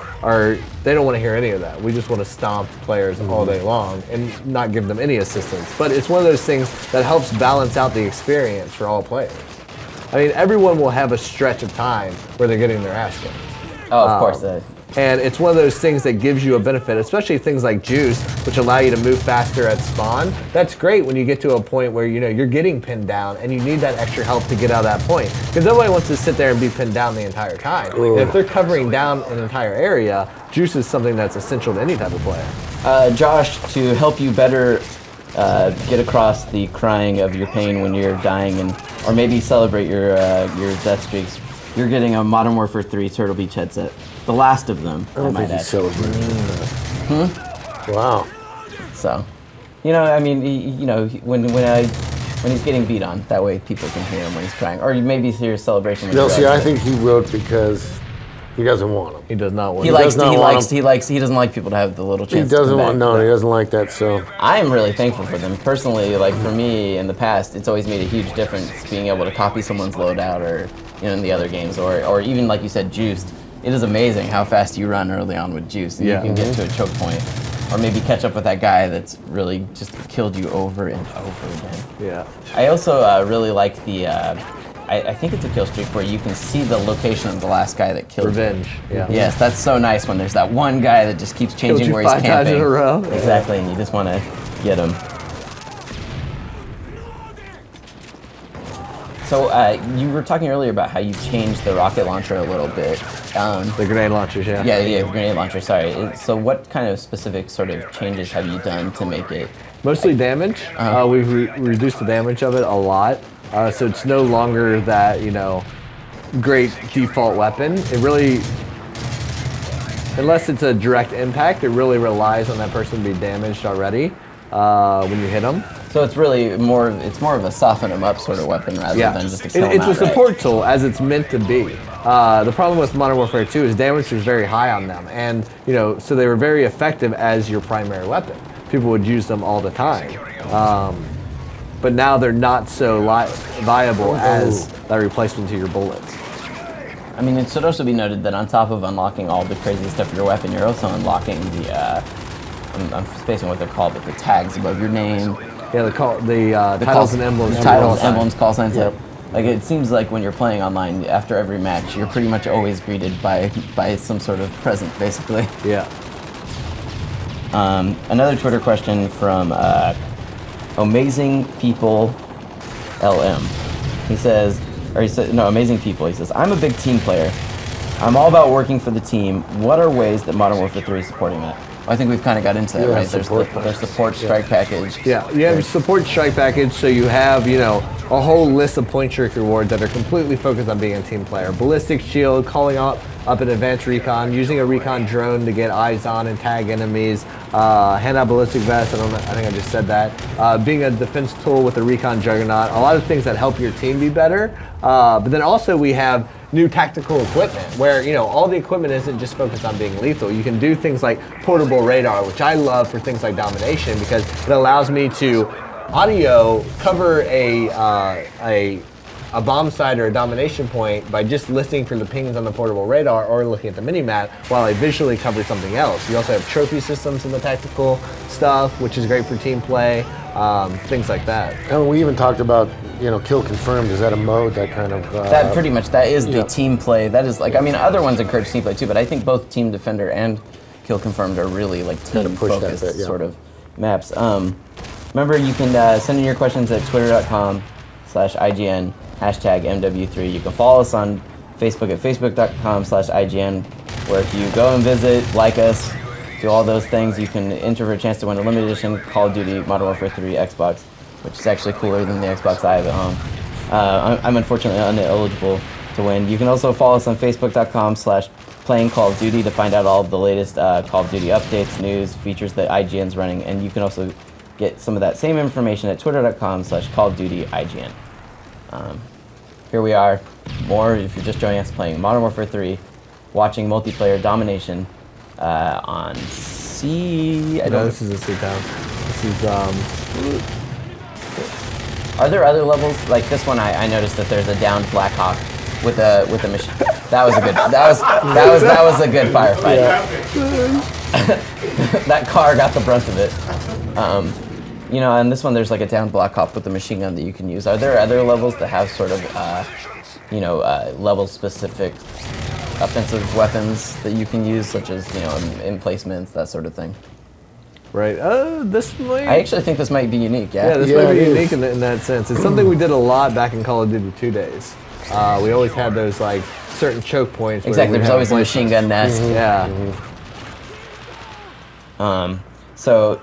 they don't want to hear any of that. We just want to stomp players all day long and not give them any assistance. But it's one of those things that helps balance out the experience for all players. I mean, everyone will have a stretch of time where they're getting their ass kicked. Oh, of course. And it's one of those things that gives you a benefit, especially things like juice, which allow you to move faster at spawn. That's great when you get to a point where, you know, you're getting pinned down and you need that extra help to get out of that point. Because nobody wants to sit there and be pinned down the entire time. And if they're covering down an entire area, juice is something that's essential to any type of player. Josh, to help you better get across the crying of your pain when you're dying, or maybe celebrate your death streaks, you're getting a Modern Warfare 3 Turtle Beach headset. The last of them, I don't think he's celebrating that. Wow. So, you know, I mean, you know, when he's getting beat on, that way people can hear him when he's crying, or maybe hear a celebration. No, see, I think he wrote because he doesn't want them. He does not want. He doesn't like people to have the little chance. He doesn't want. No, he doesn't like that. So I am really thankful for them personally. Like for me, in the past, it's always made a huge difference being able to copy someone's loadout, or you know, in the other games, or even like you said, juiced. It is amazing how fast you run early on with juice. And you can get to a choke point, or maybe catch up with that guy that's really just killed you over and over again. Yeah. I also really like the. I think it's a kill streak where you can see the location of the last guy that killed Revenge. you. Yeah. Yes, that's so nice when there's that one guy that just keeps changing where he's camping. 5 times in a row. Exactly, and you just want to get him. So you were talking earlier about how you changed the rocket launcher a little bit. The grenade launchers, yeah. Yeah, grenade launcher, sorry. So what kind of specific sort of changes have you done to make it? Mostly damage. We've reduced the damage of it a lot. So it's no longer that, you know, great default weapon. It really, unless it's a direct impact, it really relies on that person to be damaged already when you hit them. So it's really more of a soften them up sort of weapon rather than just a kill them It's a support tool as it's meant to be. The problem with Modern Warfare 2 is damage was very high on them, and you know, so they were very effective as your primary weapon. People would use them all the time. But now they're not so viable as that replacement to your bullets. I mean, it should also be noted that on top of unlocking all the crazy stuff for your weapon, you're also unlocking the, I'm spacing what they're called, but the tags above your name. Yeah, the titles and emblems. Titles, emblems, call signs. Yep. Like it seems like when you're playing online, after every match, you're pretty much always greeted by some sort of present, basically. Yeah. Another Twitter question from Amazing People LM. He said, no, Amazing People. He says, I'm a big team player. I'm all about working for the team. What are ways that Modern Warfare 3 is supporting that? Well, I think we've kind of got into that, right? There's support strike package. Yeah, you have a support strike package, so you have, you know, a whole list of point streak rewards that are completely focused on being a team player. Ballistic shield, calling up an advanced recon, using a recon drone to get eyes on and tag enemies, hand out ballistic vest, I think I just said that, being a defense tool with a recon juggernaut, a lot of things that help your team be better. But then also we have new tactical equipment where, you know, all the equipment isn't just focused on being lethal. You can do things like portable radar, which I love for things like domination because it allows me to audio cover a bomb site or a domination point by just listening for the pings on the portable radar or looking at the mini-map while I visually cover something else. You also have trophy systems in the tactical stuff, which is great for team play, things like that. And we even talked about, you know, kill confirmed. Is that a mode that kind of... that pretty much, that is the team play. That is like, I mean, other ones encourage team play too, but I think both Team Defender and Kill Confirmed are really like team-focused sort of maps. Remember, you can send in your questions at twitter.com/IGN, #MW3. You can follow us on Facebook at facebook.com/IGN, where if you go and visit, like us, do all those things, you can enter for a chance to win a limited edition Call of Duty Modern Warfare 3 Xbox, which is actually cooler than the Xbox I have at home. I'm unfortunately ineligible to win. You can also follow us on facebook.com/playing Call of Duty to find out all of the latest Call of Duty updates, news, features that IGN's running, and you can also get some of that same information at twitter.com/CallOfDutyIGN. Here we are, more if you're just joining us, playing Modern Warfare 3, watching multiplayer domination on C. No, this is a C town. This is Are there other levels like this one? I noticed that there's a downed Black Hawk with a machine. That was a good. That was a good firefight. Yeah. That car got the brunt of it. You know, and this one there's like a downed Black Hawk with a machine gun that you can use. Are there other levels that have sort of, you know, level-specific offensive weapons that you can use, such as, you know, emplacements, that sort of thing? Right. This might... I actually think this might be unique. Yeah. Yeah, this might be unique in that sense. It's something we did a lot back in Call of Duty 2 days. We always had those like certain choke points. Exactly. There's always a machine gun nest. Yeah. So,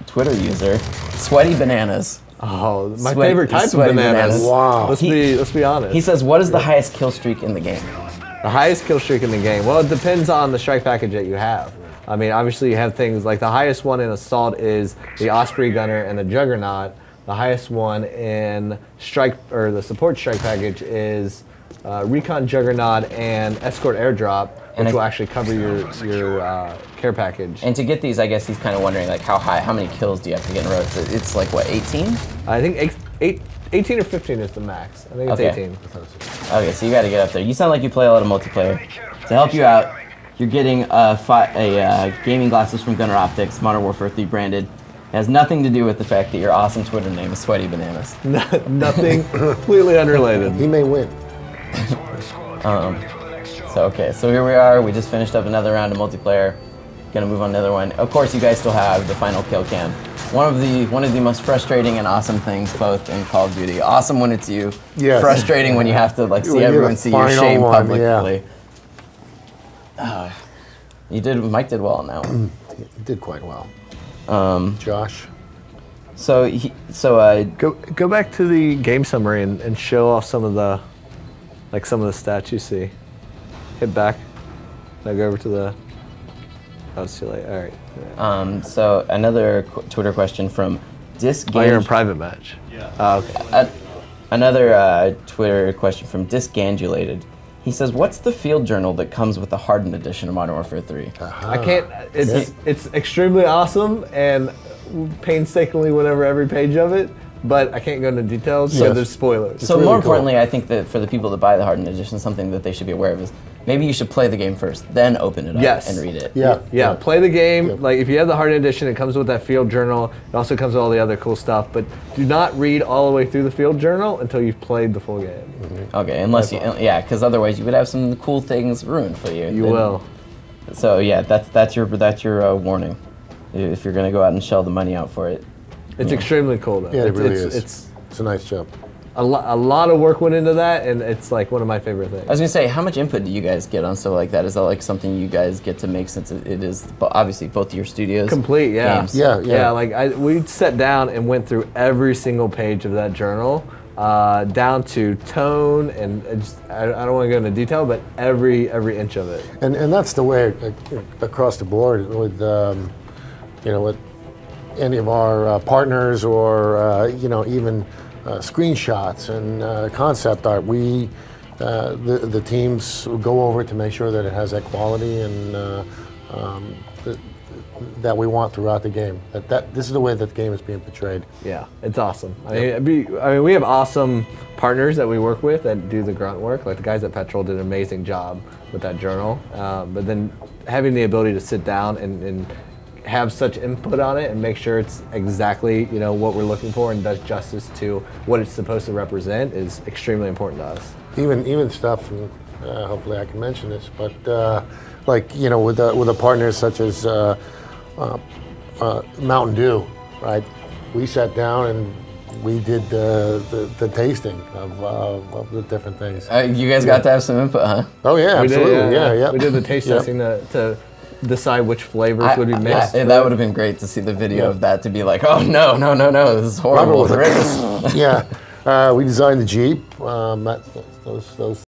Twitter user, Sweaty Bananas. Oh, my favorite type of bananas. Wow. Let's be honest. He says, what is the highest kill streak in the game? The highest kill streak in the game? Well, it depends on the strike package that you have. I mean, obviously you have things like the highest one in Assault is the Osprey Gunner and the Juggernaut. The highest one in strike or the support strike package is Recon Juggernaut and Escort Airdrop, which will actually cover your care package. And to get these, I guess he's kind of wondering like how many kills do you have to get in a row? It's like what, 18? I think 18 or 15 is the max. I think it's 18. Okay, so you got to get up there. You sound like you play a lot of multiplayer. To help you out, you're getting gaming glasses from Gunner Optics, Modern Warfare 3 branded. It has nothing to do with the fact that your awesome Twitter name is Sweaty Bananas. Nothing, completely unrelated. He may win. So here we are. We just finished up another round of multiplayer. Gonna move on to another one. Of course, you guys still have the final kill cam. One of the most frustrating and awesome things both in Call of Duty. Awesome when it's you. Yes. Frustrating when you have to like see everyone see your shame publicly. Yeah. Mike did well on that one. He did quite well. Josh. So go back to the game summary and show off some of the stats you see. Hit back. Now go over to the. Oh, it's too late. All right. So another Twitter question from Disc. Oh, you're in private match. Yeah. Oh, okay. Another Twitter question from Disgangulated. He says, "What's the field journal that comes with the hardened edition of Modern Warfare 3?" I can't. It's extremely awesome and painstakingly went over every page of it, but I can't go into details, so there's spoilers. So more importantly, I think that for the people that buy the hardened edition, something that they should be aware of is maybe you should play the game first, then open it up and read it. Yeah. Play the game. Like if you have the hardened edition, it comes with that field journal. It also comes with all the other cool stuff. But do not read all the way through the field journal until you've played the full game. Okay, unless because otherwise you would have some cool things ruined for you. You will. So yeah, that's your warning. If you're gonna go out and shell the money out for it. It's extremely cool though. Yeah, it really is. It's a nice job. A lot of work went into that, and it's like one of my favorite things. I was gonna say, how much input do you guys get on stuff like that? Is that like something you guys get to make, since it is obviously both your studios? Complete, yeah. Games? Yeah. Like we sat down and went through every single page of that journal, down to tone, and I don't want to go into detail, but every inch of it. And that's the way across the board with with any of our partners or even. Screenshots and concept art. The teams go over to make sure that it has that quality and that we want throughout the game. This is the way that the game is being portrayed. Yeah, it's awesome. I mean, we have awesome partners that we work with that do the grunt work. Like the guys at Petrol did an amazing job with that journal. But then having the ability to sit down and have such input on it and make sure it's exactly what we're looking for and does justice to what it's supposed to represent is extremely important to us. Even stuff, and hopefully I can mention this, but with a partners such as Mountain Dew, right? We sat down and we did the tasting of the different things. You guys got to have some input, huh? Oh yeah, absolutely. Yeah. We did the taste testing to decide which flavors would be mixed. That would have been great to see the video of that, to be like, oh no, this is horrible. Yeah, we designed the Jeep. Those